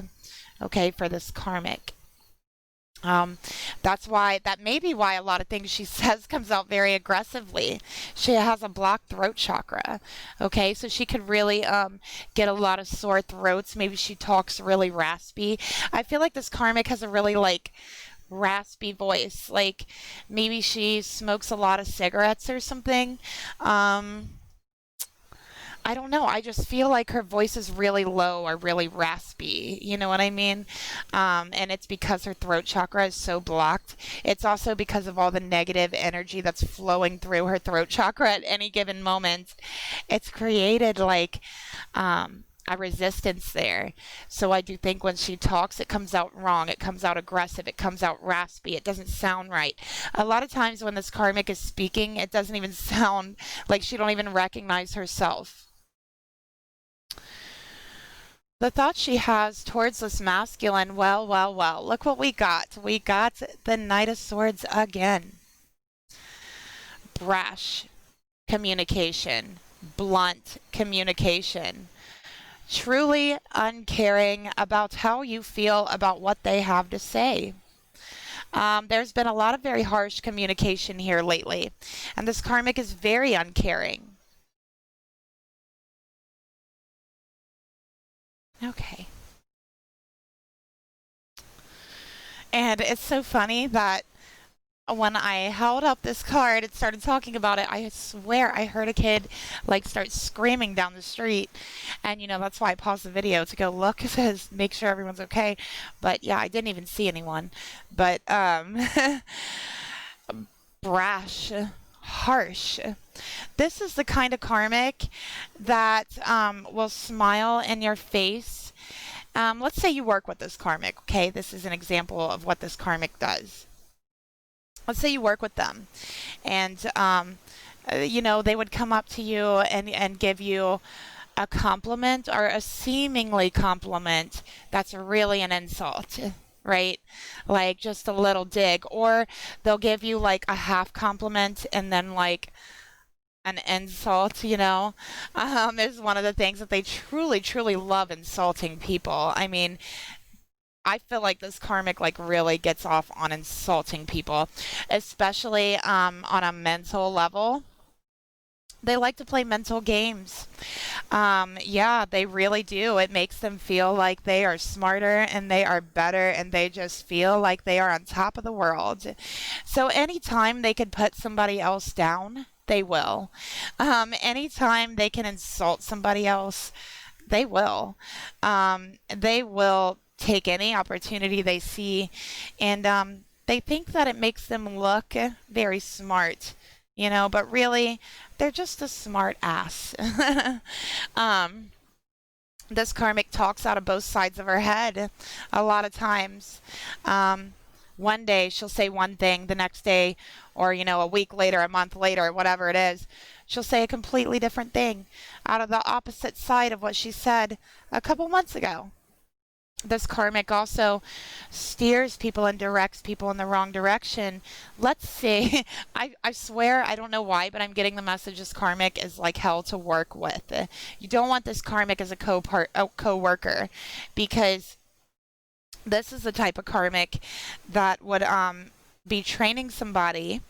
okay, for this karmic. Um, that may be why a lot of things she says comes out very aggressively. She has a blocked throat chakra. Okay, so she could really get a lot of sore throats. Maybe she talks really raspy. I feel like this karmic has a really like raspy voice. Like maybe she smokes a lot of cigarettes or something. Um, I don't know. I just feel like her voice is really low or really raspy. You know what I mean? And it's because her throat chakra is so blocked. It's also because of all the negative energy that's flowing through her throat chakra at any given moment. It's created like a resistance there. So I do think when she talks, it comes out wrong. It comes out aggressive. It comes out raspy. It doesn't sound right. A lot of times when this karmic is speaking, it doesn't even sound like she don't even recognize herself. The thought she has towards this masculine, well, well, well, look what we got. We got the Knight of Swords again. Brash communication, blunt communication, truly uncaring about how you feel about what they have to say. There's been a lot of very harsh communication here lately, and this karmic is very uncaring. Okay. And it's so funny that when I held up this card and started talking about it, I swear I heard a kid like start screaming down the street. And that's why I paused the video to go look to make sure everyone's okay. But yeah, I didn't even see anyone. But brash, harsh. This is the kind of karmic that will smile in your face. Let's say you work with this karmic, okay? This is an example of what this karmic does. Let's say you work with them, and they would come up to you and give you a compliment or a seemingly compliment that's really an insult, right? Like just a little dig, or they'll give you like a half compliment and then like an insult, is one of the things that they truly, truly love insulting people. I mean, I feel like this karmic like really gets off on insulting people, especially on a mental level. They like to play mental games. Yeah, they really do. It makes them feel like they are smarter and they are better and they just feel like they are on top of the world. So anytime they could put somebody else down, they will. Anytime they can insult somebody else, they will. They will take any opportunity they see, and they think that it makes them look very smart, but really, they're just a smart ass. um, this karmic talks out of both sides of her head a lot of times. One day she'll say one thing, the next day, or a week later, a month later, whatever it is, she'll say a completely different thing out of the opposite side of what she said a couple months ago. This karmic also steers people and directs people in the wrong direction. Let's see. I swear, I don't know why, but I'm getting the message this karmic is like hell to work with. You don't want this karmic as a co-worker, because this is the type of karmic that would be training somebody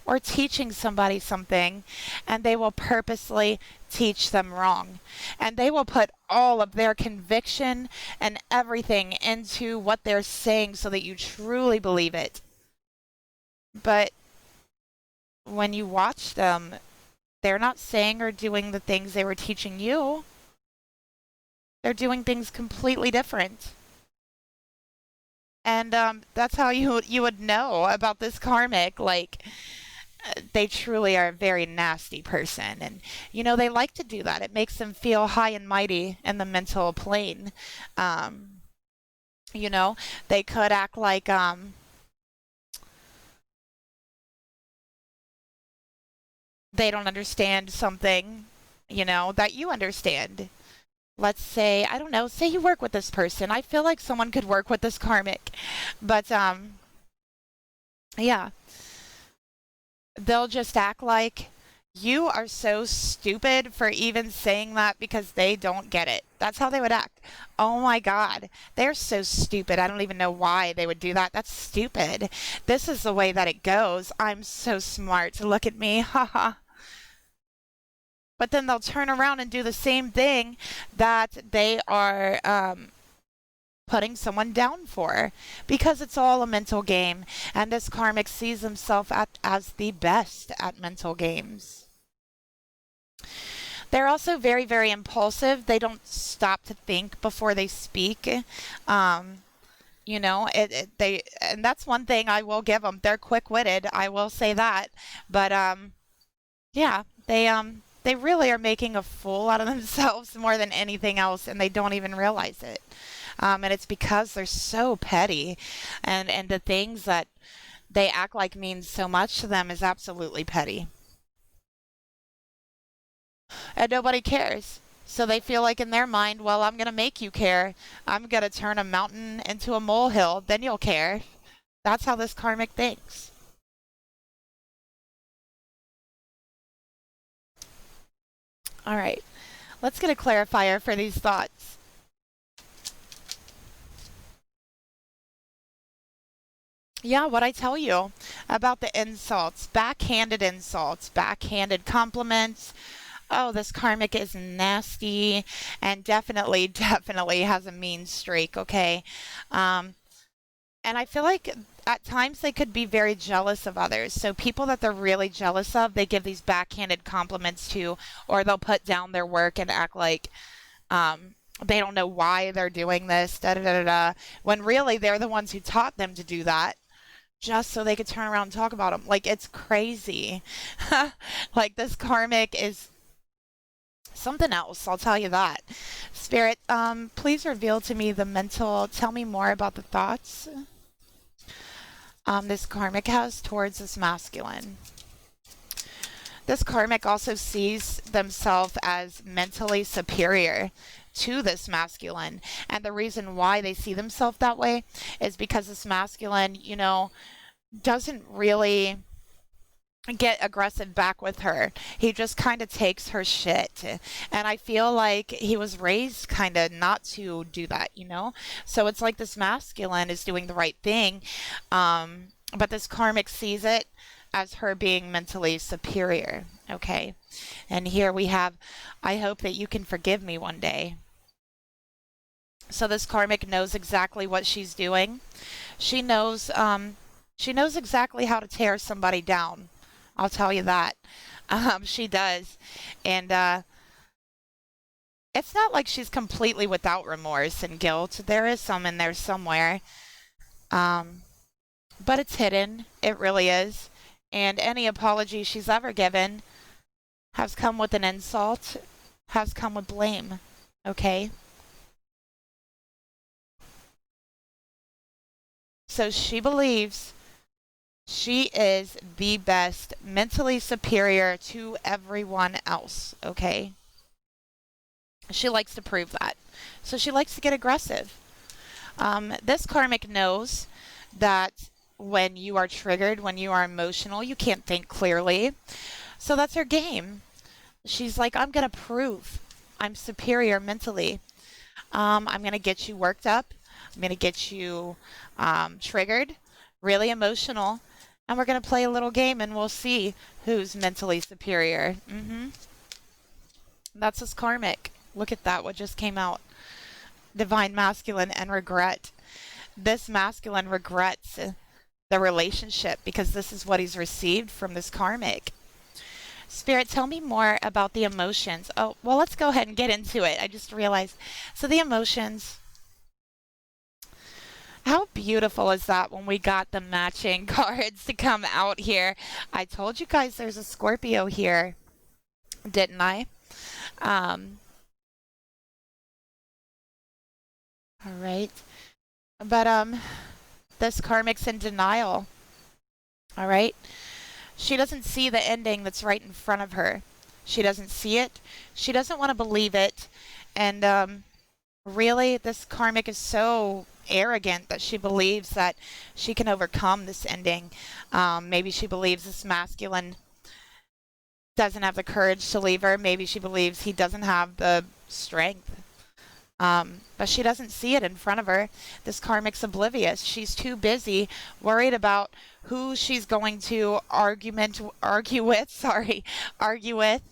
or teaching somebody something, and they will purposely teach them wrong. And they will put all of their conviction and everything into what they're saying so that you truly believe it. But when you watch them, they're not saying or doing the things they were teaching you. They're doing things completely different. And that's how you would know about this karmic. Like, they truly are a very nasty person, and they like to do that. It makes them feel high and mighty in the mental plane. They could act like they don't understand something, that you understand. Let's say, I don't know, say you work with this person. I feel like someone could work with this karmic, but yeah, they'll just act like You are so stupid for even saying that because they don't get it. That's how they would act. Oh my God. They're so stupid. I don't even know why they would do that. That's stupid. This is the way that it goes. I'm so smart. Look at me. Haha. But then they'll turn around and do the same thing that they are putting someone down for because it's all a mental game. And this karmic sees himself as the best at mental games. They're also very, very impulsive. They don't stop to think before they speak. Um, they, and that's one thing I will give them. They're quick-witted. I will say that. But yeah, they really are making a fool out of themselves more than anything else, and they don't even realize it. And it's because they're so petty, and the things that they act like means so much to them is absolutely petty. And nobody cares. So they feel like in their mind, well, I'm going to make you care. I'm going to turn a mountain into a molehill. Then you'll care. That's how this karmic thinks. All right. Let's get a clarifier for these thoughts. Yeah, what I tell you about the insults, backhanded compliments. Oh, this karmic is nasty and definitely, definitely has a mean streak, okay? Um, and I feel like at times they could be very jealous of others. So people that they're really jealous of, they give these backhanded compliments to, or they'll put down their work and act like they don't know why they're doing this, da da da da, da, when really they're the ones who taught them to do that just so they could turn around and talk about them. Like, it's crazy. Like, this karmic is something else, I'll tell you that. Spirit, please reveal to me the mental, tell me more about the thoughts this karmic has towards this masculine. This karmic also sees themselves as mentally superior to this masculine. And the reason why they see themselves that way is because this masculine, doesn't really get aggressive back with her. He just kind of takes her shit. And I feel like he was raised kind of not to do that. So it's like this masculine is doing the right thing. But this karmic sees it as her being mentally superior. Okay. And here we have, I hope that you can forgive me one day. So this karmic knows exactly what she's doing. She knows, she knows exactly how to tear somebody down. I'll tell you that. She does. And it's not like she's completely without remorse and guilt. There is some in there somewhere. Um, but it's hidden. It really is. And any apology she's ever given has come with an insult, has come with blame. Okay? So she believes she is the best, mentally superior to everyone else. Okay? She likes to prove that. So she likes to get aggressive. This karmic knows that when you are triggered, when you are emotional, you can't think clearly. So that's her game. She's like, I'm going to prove I'm superior mentally. I'm going to get you worked up. I'm going to get you triggered, really emotional. And we're going to play a little game and we'll see who's mentally superior. That's his karmic. Look at that, what just came out. Divine masculine and regret. This masculine regrets the relationship because this is what he's received from this karmic. Spirit, tell me more about the emotions. Oh, well, let's go ahead and get into it. I just realized. So the emotions. How beautiful is that when we got the matching cards to come out here? I told you guys there's a Scorpio here, didn't I? Um, all right. But this karmic's in denial. All right. She doesn't see the ending that's right in front of her. She doesn't see it. She doesn't want to believe it. And really, this karmic is so arrogant that she believes that she can overcome this ending. Maybe she believes this masculine doesn't have the courage to leave her. Maybe she believes he doesn't have the strength. But she doesn't see it in front of her. This karmic's oblivious. She's too busy, worried about who she's going to argue with, argue with,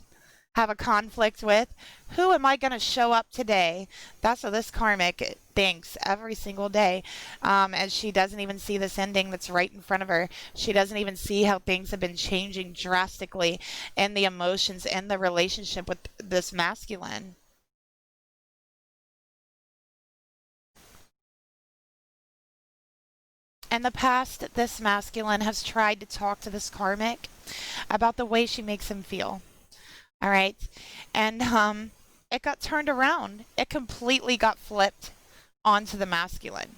have a conflict with. Who am I going to show up today? That's what this karmic thinks every single day. As she doesn't even see this ending that's right in front of her. She doesn't even see how things have been changing drastically in the emotions and the relationship with this masculine. In the past, this masculine has tried to talk to this karmic about the way she makes him feel. All right. And it got turned around. It completely got flipped onto the masculine.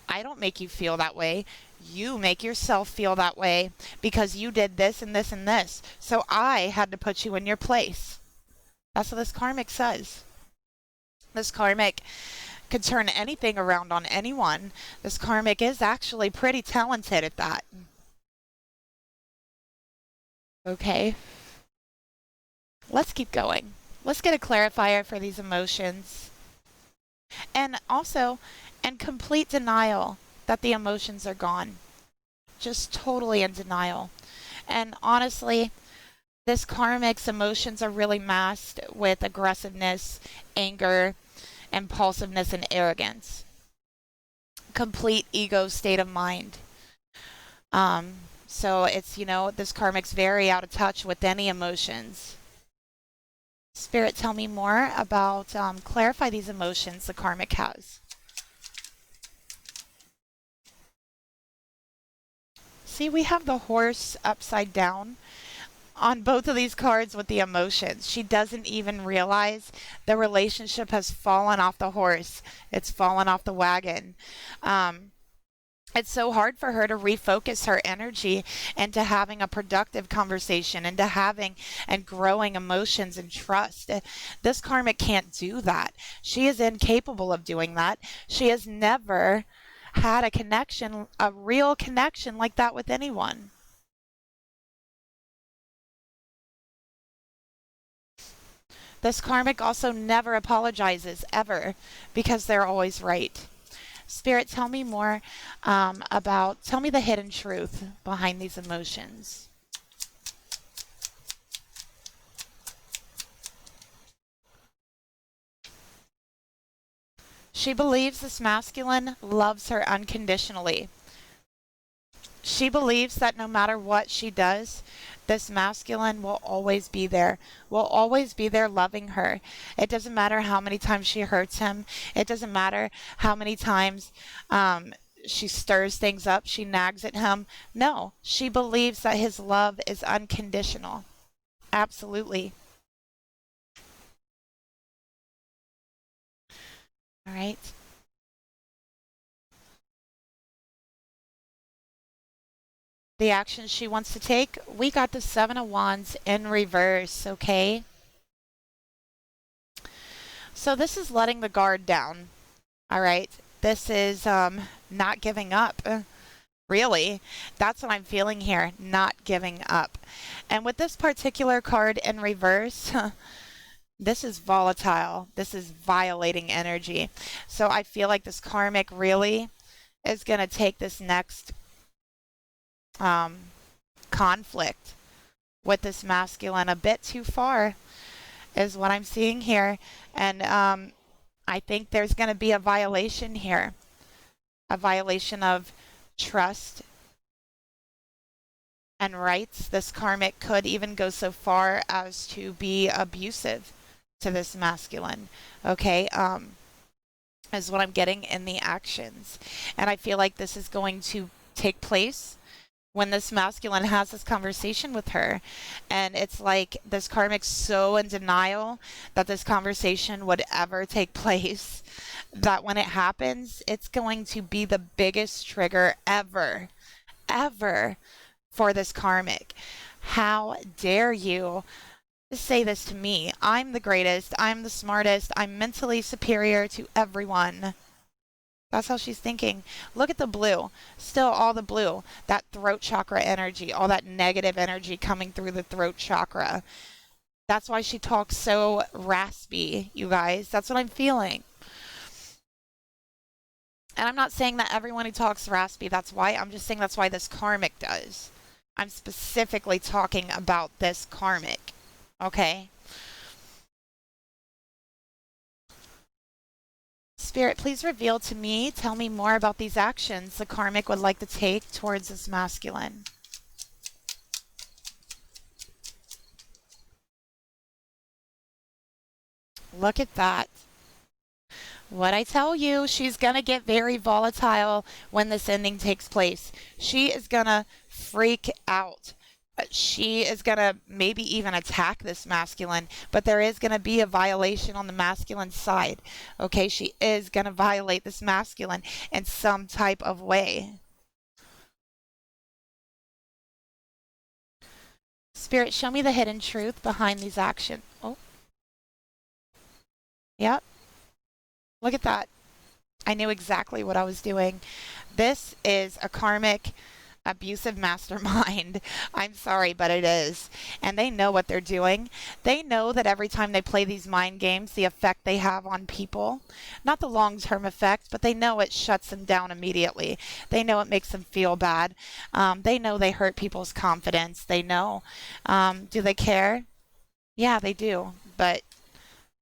I don't make you feel that way. You make yourself feel that way because you did this and this and this. So I had to put you in your place. That's what this karmic says. This karmic could turn anything around on anyone. This karmic is actually pretty talented at that. Okay. Let's keep going. Let's get a clarifier for these emotions. And also, in complete denial that the emotions are gone. Just totally in denial. And honestly, this karmic's emotions are really masked with aggressiveness, anger, impulsiveness, and arrogance. Complete ego state of mind. So it's, this karmic's very out of touch with any emotions. Spirit, tell me more about, clarify these emotions the karmic has. See, we have the horse upside down on both of these cards with the emotions. She doesn't even realize the relationship has fallen off the horse. It's fallen off the wagon. It's so hard for her to refocus her energy into having a productive conversation, into having and growing emotions and trust. This karmic can't do that. She is incapable of doing that. She has never had a connection, a real connection like that with anyone. This karmic also never apologizes, ever, because they're always right. Spirit, tell me more tell me the hidden truth behind these emotions. She believes this masculine loves her unconditionally. She believes that no matter what she does, this masculine will always be there, will always be there loving her. It doesn't matter how many times she hurts him. It doesn't matter how many times she stirs things up, she nags at him. No, she believes that his love is unconditional. Absolutely. All right. The actions she wants to take, we got the Seven of Wands in reverse, okay? So this is letting the guard down, all right? This is not giving up, really. That's what I'm feeling here, not giving up. And with this particular card in reverse, this is volatile. This is violating energy. So I feel like this karmic really is going to take this next conflict with this masculine a bit too far, is what I'm seeing here. And I think there's going to be a violation here, a violation of trust and rights. This karmic could even go so far as to be abusive to this masculine. Okay, is what I'm getting in the actions. And I feel like this is going to take place when this masculine has this conversation with her. And it's like this karmic's so in denial that this conversation would ever take place, that when it happens, it's going to be the biggest trigger ever, ever for this karmic. How dare you say this to me? I'm the greatest, I'm the smartest, I'm mentally superior to everyone. That's how she's thinking. Look at the blue. Still all the blue. That throat chakra energy, all that negative energy coming through the throat chakra. That's why she talks so raspy, you guys. That's what I'm feeling. And I'm not saying that everyone who talks raspy, that's why. I'm just saying that's why this karmic does. I'm specifically talking about this karmic. Okay? Spirit, please reveal to me, tell me more about these actions the karmic would like to take towards this masculine. Look at that. What I tell you, she's going to get very volatile when this ending takes place. She is going to freak out. She is going to maybe even attack this masculine, but there is going to be a violation on the masculine side. Okay, she is going to violate this masculine in some type of way. Spirit, show me the hidden truth behind these actions. Oh. Yep. Look at that. I knew exactly what I was doing. This is a karmic abusive mastermind. I'm sorry, but it is. And they know what they're doing. They know that every time they play these mind games, the effect they have on people, not the long-term effect, but they know it shuts them down immediately. They know it makes them feel bad. They know they hurt people's confidence. They know. Do they care? Yeah, they do. But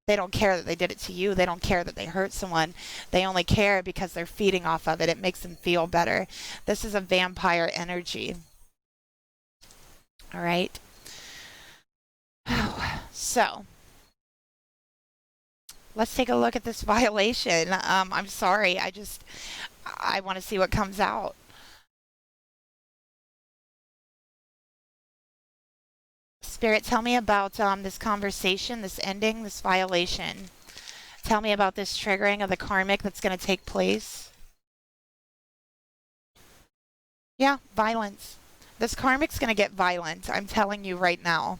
they don't care that they did it to you. They don't care that they hurt someone. They only care because they're feeding off of it. It makes them feel better. This is a vampire energy. All right. So let's take a look at this violation. I'm sorry. I want to see what comes out. Spirit, tell me about this conversation, this ending, this violation. Tell me about this triggering of the karmic that's going to take place. Yeah, violence. This karmic's going to get violent. I'm telling you right now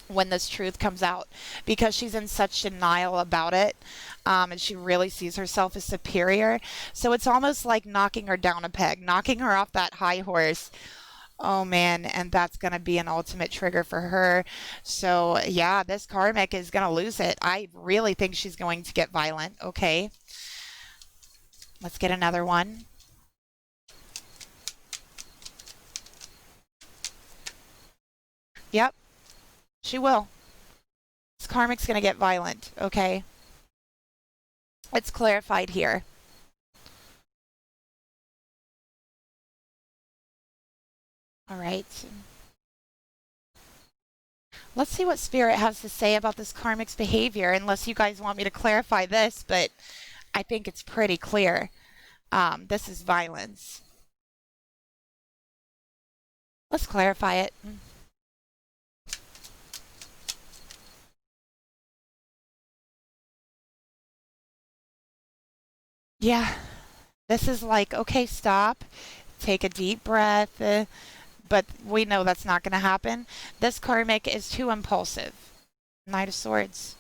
when this truth comes out because she's in such denial about it and she really sees herself as superior. So it's almost like knocking her down a peg, knocking her off that high horse. Oh man, and that's going to be an ultimate trigger for her. So yeah, this karmic is going to lose it. I really think she's going to get violent. Okay. Let's get another one. Yep, she will. This karmic's going to get violent. Okay. It's clarified here. All right. Let's see what Spirit has to say about this karmic's behavior, unless you guys want me to clarify this, but I think it's pretty clear. This is violence. Let's clarify it. Yeah, this is like, okay, stop, take a deep breath, but we know that's not going to happen. This karmic is too impulsive. Knight of Swords.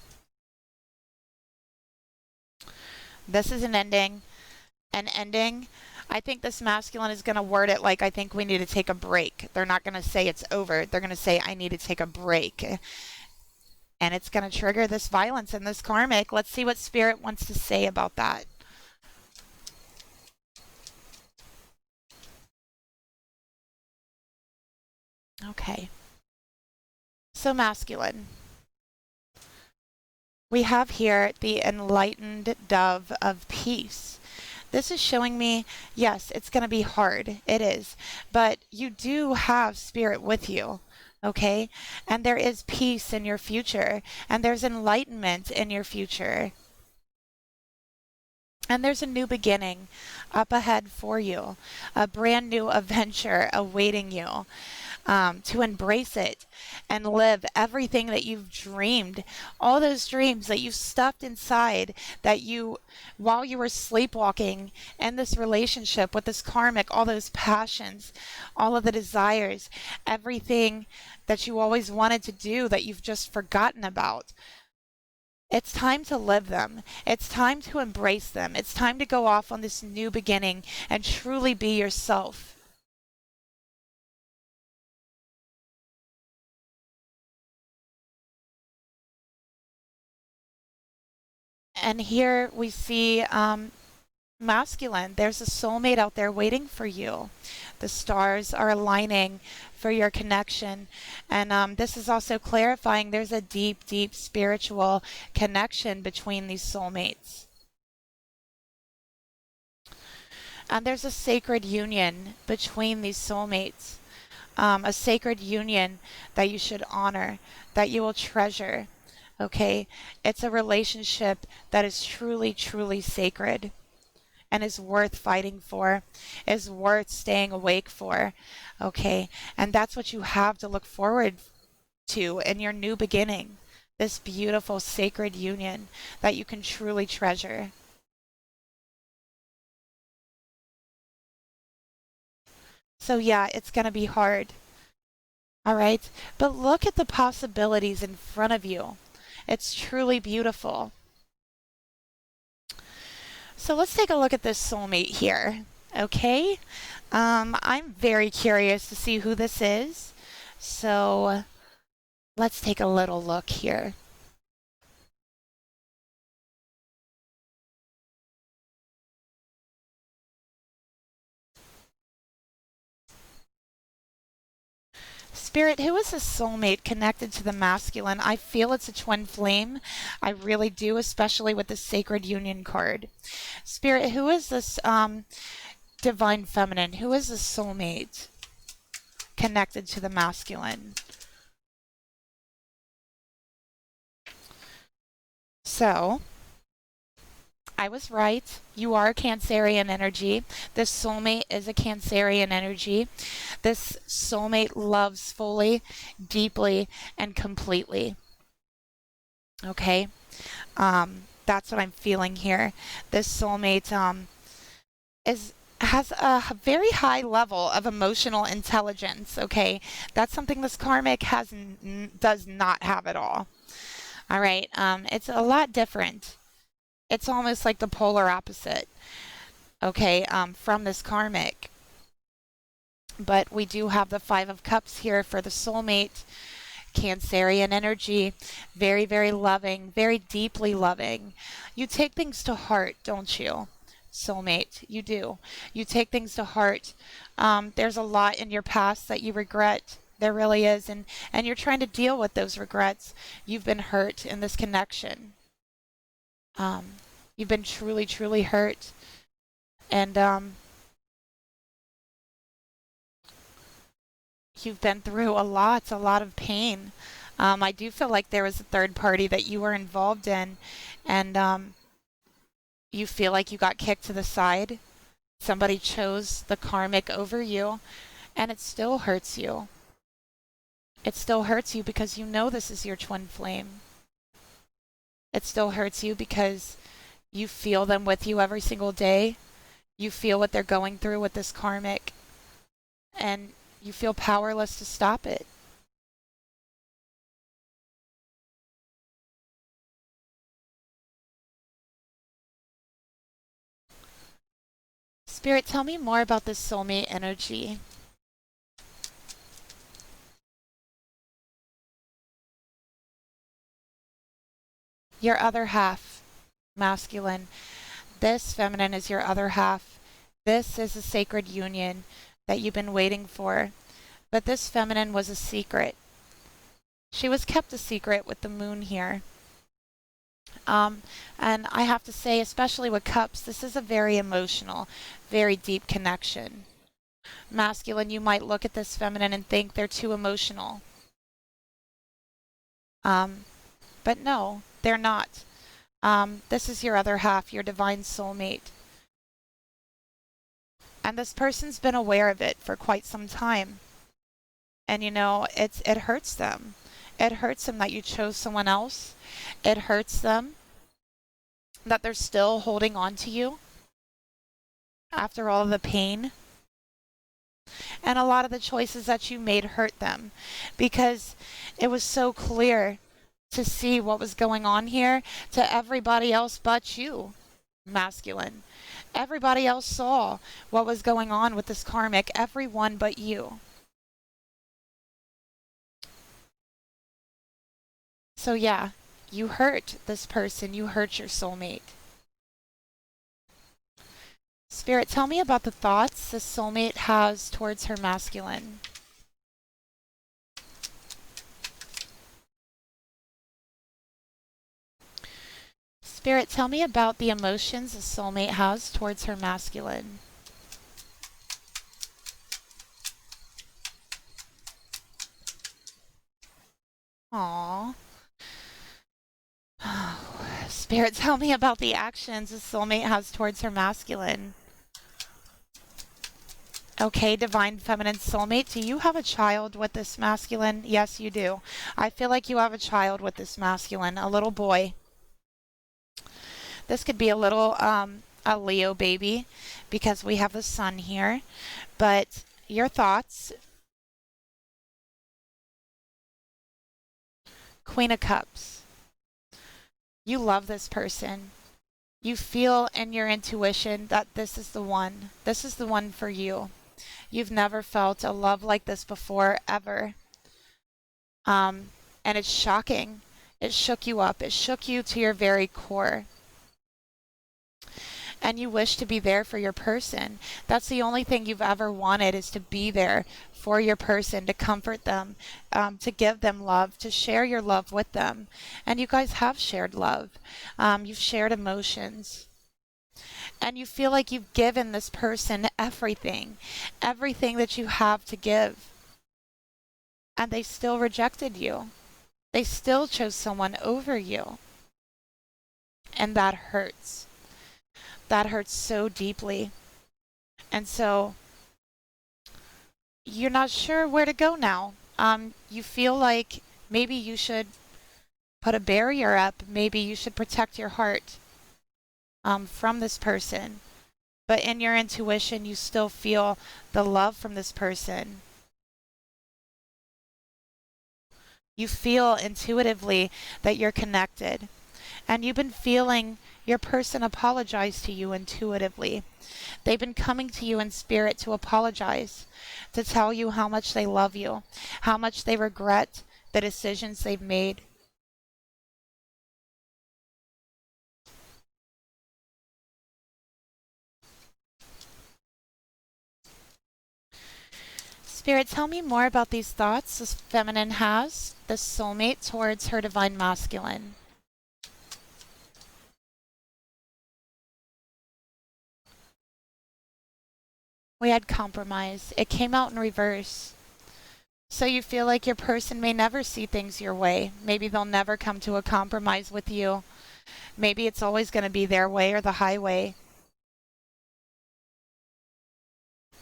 This is an ending. An ending. I think this masculine is going to word it like, I think we need to take a break. They're not going to say it's over. They're going to say, I need to take a break. And it's going to trigger this violence in this karmic. Let's see what Spirit wants to say about that. Okay. So masculine. We have here the enlightened dove of peace. This is showing me, yes, it's going to be hard. It is. But you do have Spirit with you. Okay? And there is peace in your future. And there's enlightenment in your future. And there's a new beginning up ahead for you. A brand new adventure awaiting you. To embrace it and live everything that you've dreamed, all those dreams that you stuffed inside, that you, while you were sleepwalking in this relationship with this karmic, all those passions, all of the desires, everything that you always wanted to do that you've just forgotten about. It's time to live them. It's time to embrace them. It's time to go off on this new beginning and truly be yourself. And here we see masculine. There's a soulmate out there waiting for you. The stars are aligning for your connection. And this is also clarifying there's a deep, deep spiritual connection between these soulmates. And there's a sacred union between these soulmates. A sacred union that you should honor, that you will treasure. Okay? It's a relationship that is truly, truly sacred and is worth fighting for, is worth staying awake for. Okay? And that's what you have to look forward to in your new beginning. This beautiful sacred union that you can truly treasure. So, yeah, it's going to be hard. All right? But look at the possibilities in front of you. It's truly beautiful. So let's take a look at this soulmate here. Okay? I'm very curious to see who this is. So let's take a little look here. Spirit, who is a soulmate connected to the masculine? I feel it's a twin flame. I really do, especially with the Sacred Union card. Spirit, who is this divine feminine? Who is a soulmate connected to the masculine? So, I was right. You are a Cancerian energy. This soulmate is a Cancerian energy. This soulmate loves fully, deeply, and completely. Okay? That's what I'm feeling here. This soulmate has a very high level of emotional intelligence. Okay? That's something this karmic does not have at all. All right? It's a lot different. It's almost like the polar opposite, okay, from this karmic. But we do have the Five of Cups here for the soulmate, Cancerian energy, very, very loving, very deeply loving. You take things to heart, don't you, soulmate? You do. You take things to heart. There's a lot in your past that you regret. There really is. And you're trying to deal with those regrets. You've been hurt in this connection. Um, you've been truly, truly hurt. And you've been through a lot of pain. I do feel like there was a third party that you were involved in, and you feel like you got kicked to the side. Somebody chose the karmic over you, and it still hurts you. It still hurts you because you know this is your twin flame. It still hurts you because you feel them with you every single day. You feel what they're going through with this karmic, and you feel powerless to stop it. Spirit, tell me more about this soulmate energy. Your other half, masculine. This feminine is your other half. This is a sacred union that you've been waiting for. But this feminine was a secret. She was kept a secret with the moon here. And I have to say, especially with cups, this is a very emotional, very deep connection. Masculine, you might look at this feminine and think they're too emotional. But no, they're not. This is your other half, your divine soulmate. And this person's been aware of it for quite some time. And you know, it hurts them. It hurts them that you chose someone else. It hurts them that they're still holding on to you after all the pain. And a lot of the choices that you made hurt them because it was so clear to see what was going on here to everybody else but you, masculine. Everybody else saw what was going on with this karmic, everyone but you. So yeah, you hurt this person, you hurt your soulmate. Spirit, tell me about the thoughts the soulmate has towards her masculine. Spirit, tell me about the emotions the soulmate has towards her masculine. Aww. Spirit, tell me about the actions the soulmate has towards her masculine. Okay, divine feminine soulmate, do you have a child with this masculine? Yes, you do. I feel like you have a child with this masculine, a little boy. This could be a little, a Leo baby, because we have the sun here. But your thoughts. Queen of Cups. You love this person. You feel in your intuition that this is the one. This is the one for you. You've never felt a love like this before, ever. And it's shocking. It shook you up. It shook you to your very core. And you wish to be there for your person. That's the only thing you've ever wanted, is to be there for your person, to comfort them, to give them love, to share your love with them. And you guys have shared love. You've shared emotions. And you feel like you've given this person everything that you have to give. And they still rejected you. They still chose someone over you. And that hurts. That hurts so deeply. And so you're not sure where to go now. You feel like maybe you should put a barrier up. Maybe you should protect your heart from this person. But in your intuition, you still feel the love from this person. You feel intuitively that you're connected. And you've been feeling your person apologize to you intuitively. They've been coming to you in spirit to apologize, to tell you how much they love you, how much they regret the decisions they've made. Spirit, tell me more about these thoughts this feminine has, the soulmate, towards her divine masculine. We had compromise. It came out in reverse. So you feel like your person may never see things your way. Maybe they'll never come to a compromise with you. Maybe it's always going to be their way or the highway.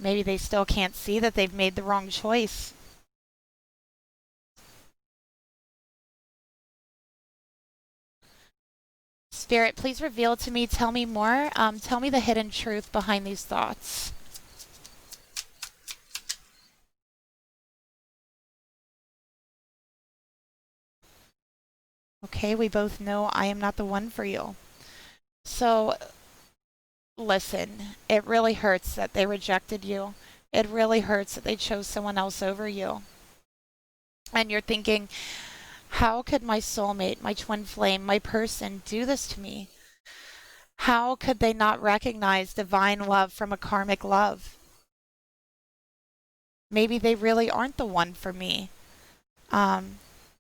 Maybe they still can't see that they've made the wrong choice. Spirit, please reveal to me, tell me more. Tell me the hidden truth behind these thoughts. Okay, we both know I am not the one for you. So, listen, it really hurts that they rejected you. It really hurts that they chose someone else over you. And you're thinking, how could my soulmate, my twin flame, my person do this to me? How could they not recognize divine love from a karmic love? Maybe they really aren't the one for me.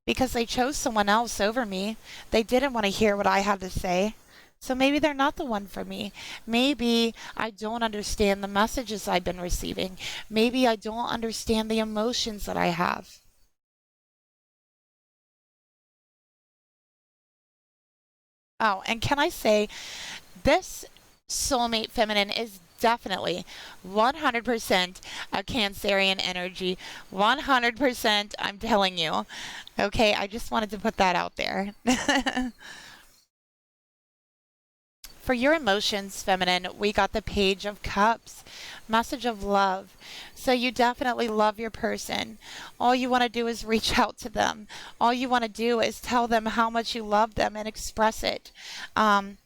Because they chose someone else over me. They didn't want to hear what I had to say. So maybe they're not the one for me. Maybe I don't understand the messages I've been receiving. Maybe I don't understand the emotions that I have. Oh, and can I say, this soulmate feminine is definitely 100% a Cancerian energy. 100%, I'm telling you. Okay, I just wanted to put that out there. For your emotions, feminine, we got the Page of Cups, message of love. So you definitely love your person. All you want to do is reach out to them. All you want to do is tell them how much you love them and express it. Um,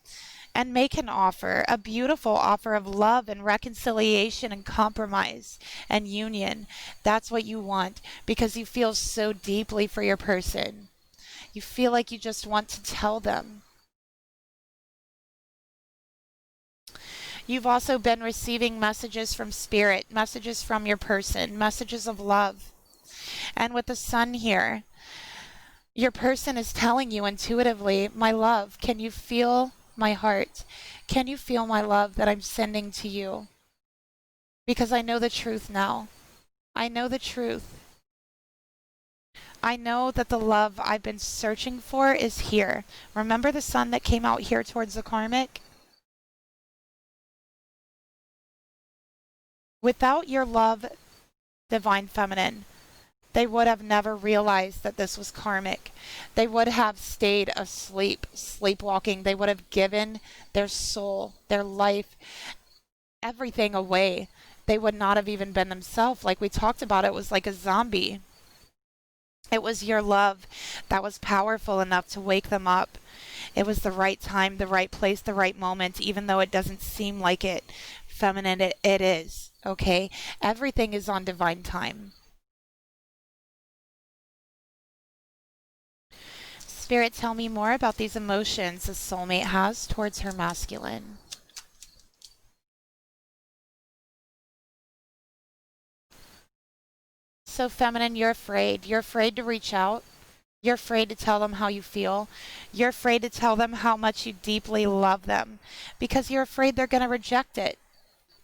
and make an offer, a beautiful offer of love and reconciliation and compromise and union. That's what you want because you feel so deeply for your person. You feel like you just want to tell them. You've also been receiving messages from spirit, messages from your person, messages of love. And with the sun here, your person is telling you intuitively, my love, can you feel my heart? Can you feel my love that I'm sending to you? Because I know the truth now. I know the truth. I know that the love I've been searching for is here. Remember the sun that came out here towards the karmic? Without your love, divine feminine, they would have never realized that this was karmic. They would have stayed asleep, sleepwalking. They would have given their soul, their life, everything away. They would not have even been themselves. Like we talked about, it was like a zombie. It was your love that was powerful enough to wake them up. It was the right time, the right place, the right moment, even though it doesn't seem like it. Feminine, it is. Okay? Everything is on divine time. Spirit, tell me more about these emotions a soulmate has towards her masculine. So, feminine, you're afraid. You're afraid to reach out. You're afraid to tell them how you feel. You're afraid to tell them how much you deeply love them because you're afraid they're going to reject it.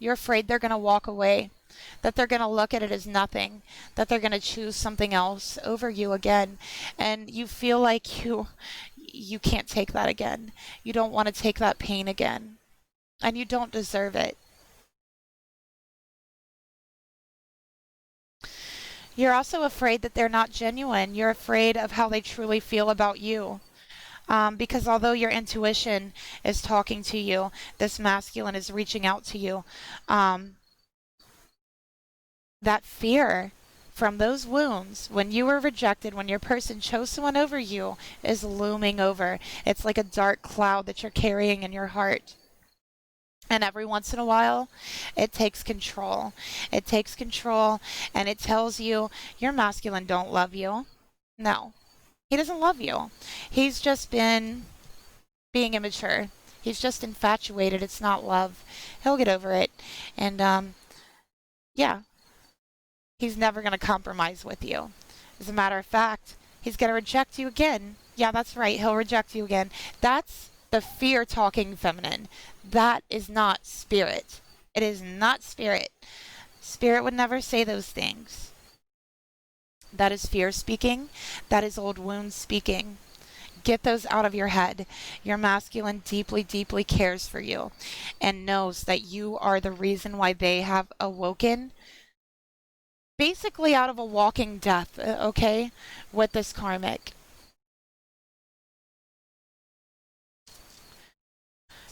You're afraid they're going to walk away, that they're going to look at it as nothing, that they're going to choose something else over you again. And you feel like you can't take that again. You don't want to take that pain again. And you don't deserve it. You're also afraid that they're not genuine. You're afraid of how they truly feel about you. Because although your intuition is talking to you, this masculine is reaching out to you. Um, that fear from those wounds, when you were rejected, when your person chose someone over you, is looming over. It's like a dark cloud that you're carrying in your heart. And every once in a while, it takes control. It takes control and it tells you your masculine don't love you. No, he doesn't love you. He's just been being immature. He's just infatuated. It's not love. He'll get over it. And yeah, he's never going to compromise with you. As a matter of fact, he's going to reject you again. Yeah, that's right. He'll reject you again. That's the fear talking feminine. That is not spirit. It is not spirit. Spirit would never say those things. That is fear speaking. That is old wounds speaking. Get those out of your head. Your masculine deeply, deeply cares for you and knows that you are the reason why they have awoken basically out of a walking death, okay, with this karmic.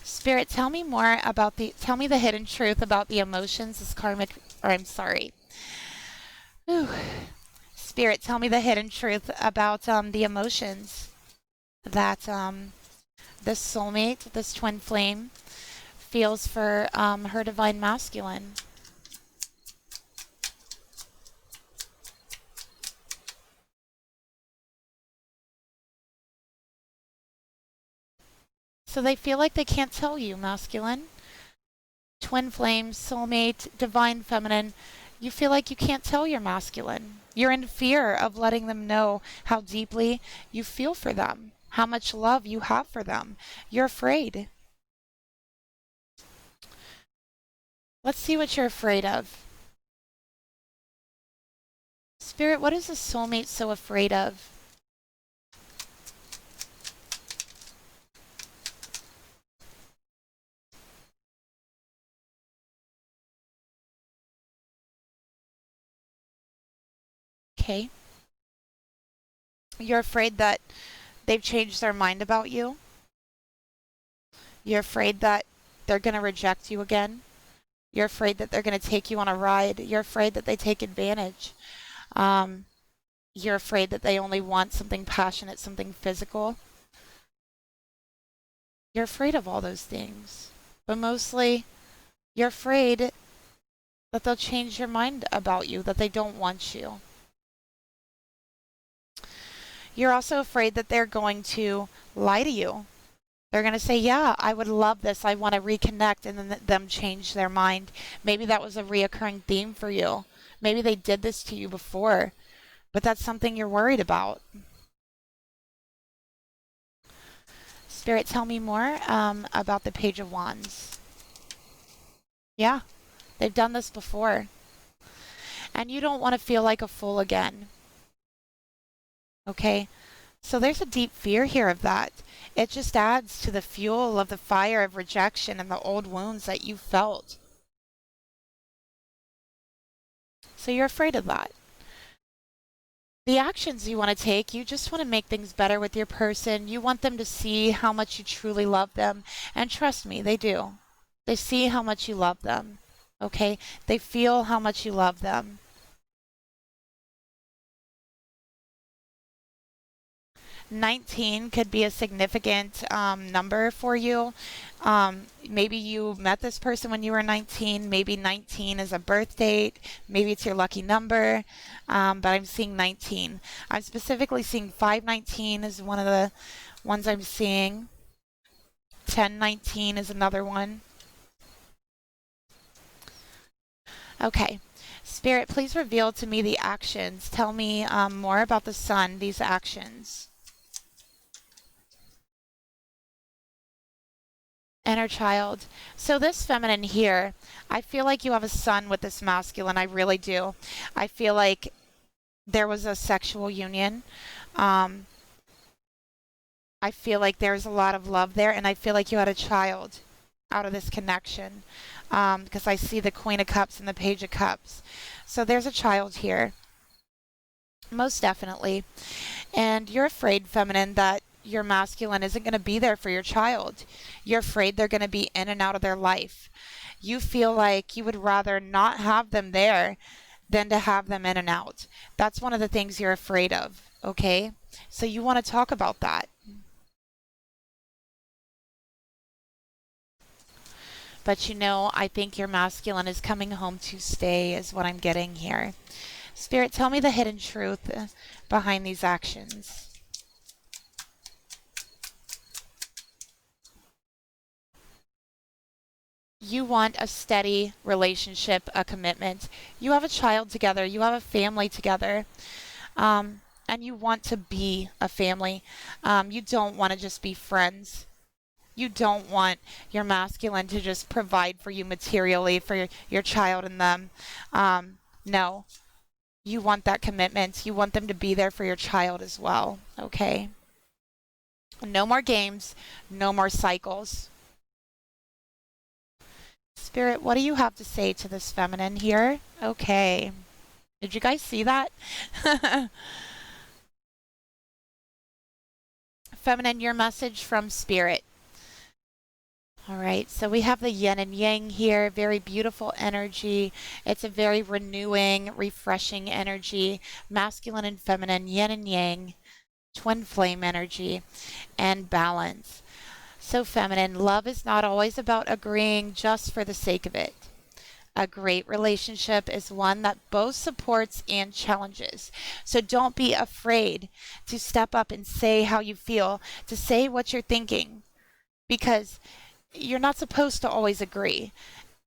Spirit, tell me the hidden truth about the emotions this karmic, or I'm sorry. Whew. Spirit, tell me the hidden truth about the emotions that this soulmate, this twin flame, feels for her divine masculine. So they feel like they can't tell you, masculine. Twin flame, soulmate, divine feminine. You feel like you can't tell your masculine. You're in fear of letting them know how deeply you feel for them, how much love you have for them. You're afraid. Let's see what you're afraid of. Spirit, what is the soulmate so afraid of? Okay. You're afraid that they've changed their mind about you. You're afraid that they're going to reject you again. You're afraid that they're going to take you on a ride. You're afraid that they take advantage. Um, you're afraid that they only want something passionate, something physical. You're afraid of all those things. But mostly, you're afraid that they'll change your mind about you, that they don't want you. You're also afraid that they're going to lie to you. They're going to say, yeah, I would love this. I want to reconnect, and then them change their mind. Maybe that was a reoccurring theme for you. Maybe they did this to you before, but that's something you're worried about. Spirit, tell me more about the Page of Wands. Yeah, they've done this before. And you don't want to feel like a fool again. Okay? So there's a deep fear here of that. It just adds to the fuel of the fire of rejection and the old wounds that you felt. So you're afraid of that. The actions you want to take, you just want to make things better with your person. You want them to see how much you truly love them. And trust me, they do. They see how much you love them. Okay? They feel how much you love them. 19 could be a significant number for you. Maybe you met this person when you were 19. Maybe 19 is a birth date. Maybe it's your lucky number. But I'm seeing 19. I'm specifically seeing 519 is one of the ones I'm seeing. 1019 is another one. Okay. Spirit, please reveal to me the actions. Tell me more about the sun, these actions. Inner child. So this feminine here, I feel like you have a son with this masculine. I really do. I feel like there was a sexual union. I feel like there's a lot of love there, and I feel like you had a child out of this connection because I see the Queen of Cups and the Page of Cups. So there's a child here, most definitely. And you're afraid, feminine, that your masculine isn't going to be there for your child. You're afraid they're going to be in and out of their life. You feel like you would rather not have them there than to have them in and out. That's one of the things you're afraid of, okay? So you want to talk about that. But you know, I think your masculine is coming home to stay, is what I'm getting here. Spirit, tell me the hidden truth behind these actions. You want a steady relationship, a commitment. You have a child together, you have a family together, and you want to be a family. You don't want to just be friends. You don't want your masculine to just provide for you materially for your child and them. No, you want that commitment. You want them to be there for your child as well, okay? No more games, no more cycles. Spirit, what do you have to say to this feminine here? Okay. Did you guys see that? Feminine, your message from Spirit. All right, so we have the yin and yang here, very beautiful energy. It's a very renewing, refreshing energy. Masculine and feminine, yin and yang, twin flame energy, and balance. So feminine, love is not always about agreeing just for the sake of it. A great relationship is one that both supports and challenges. So don't be afraid to step up and say how you feel, to say what you're thinking, because you're not supposed to always agree.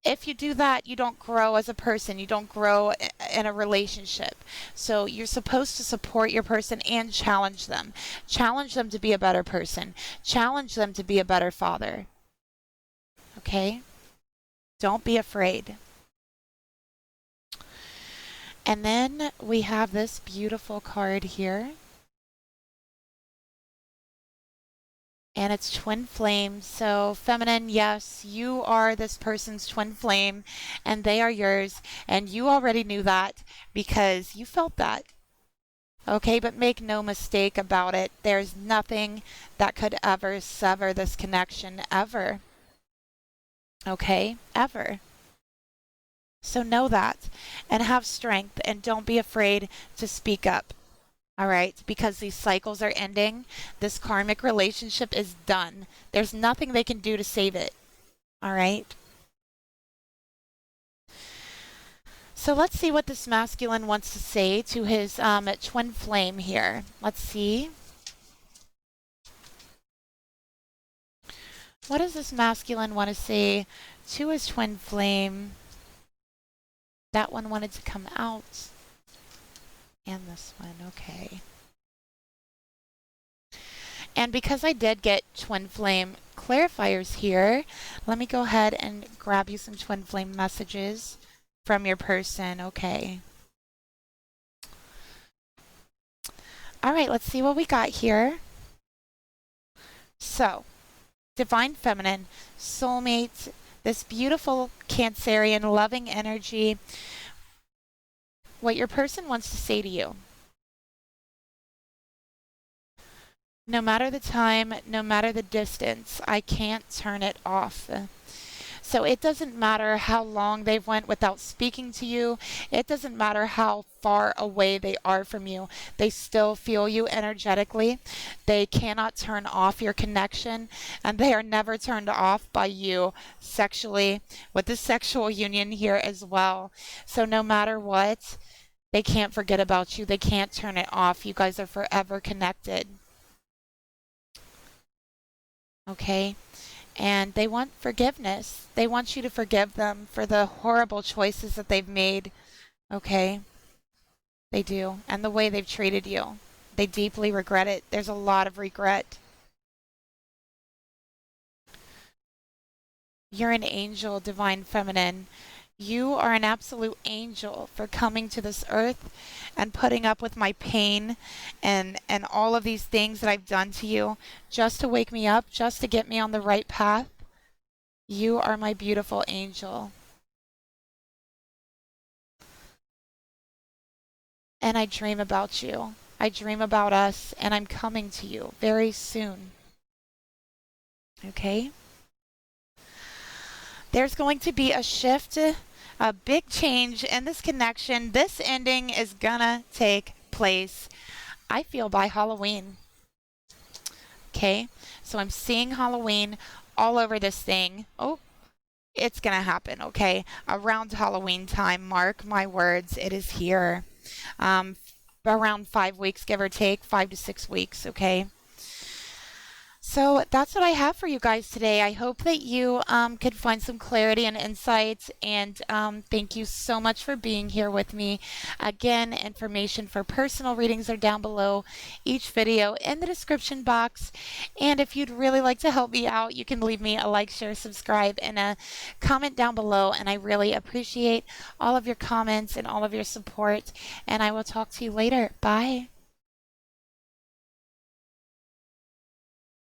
If you do that, you don't grow as a person. You don't grow in a relationship. So you're supposed to support your person and challenge them. Challenge them to be a better person. Challenge them to be a better father. Okay? Don't be afraid. And then we have this beautiful card here. And it's twin flame. So feminine, yes, you are this person's twin flame and they are yours. And you already knew that because you felt that. Okay, but make no mistake about it. There's nothing that could ever sever this connection, ever. Okay, ever. So know that and have strength and don't be afraid to speak up. All right, because these cycles are ending. This karmic relationship is done. There's nothing they can do to save it. All right. So let's see what this masculine wants to say to his twin flame here. Let's see. What does this masculine want to say to his twin flame? That one wanted to come out. And this one, okay. And because I did get twin flame clarifiers here, let me go ahead and grab you some twin flame messages from your person. Okay. All right, let's see what we got here. So, Divine Feminine, Soulmate, this beautiful Cancerian loving energy, what your person wants to say to you. No matter the time, no matter the distance, I can't turn it off. So it doesn't matter how long they've went without speaking to you. It doesn't matter how far away they are from you. They still feel you energetically. They cannot turn off your connection, and they are never turned off by you sexually with the sexual union here as well. So no matter what, they can't forget about you. They can't turn it off. You guys are forever connected. Okay? And they want forgiveness. They want you to forgive them for the horrible choices that they've made. Okay? They do. And the way they've treated you. They deeply regret it. There's a lot of regret. You're an angel, Divine Feminine. You are an absolute angel for coming to this earth and putting up with my pain and all of these things that I've done to you just to wake me up, just to get me on the right path. You are my beautiful angel. And I dream about you. I dream about us, and I'm coming to you very soon. Okay? There's going to be a shift, a big change in this connection. This ending is gonna take place, I feel, by Halloween. Okay? So I'm seeing Halloween all over this thing. Oh, it's gonna happen, okay? Around Halloween time, mark my words, it is here. Around 5 weeks, give or take, 5 to 6 weeks, okay? So that's what I have for you guys today. I hope that you could find some clarity and insights, and thank you so much for being here with me. Again, information for personal readings are down below each video in the description box. And if you'd really like to help me out, you can leave me a like, share, subscribe, and a comment down below. And I really appreciate all of your comments and all of your support. And I will talk to you later. Bye.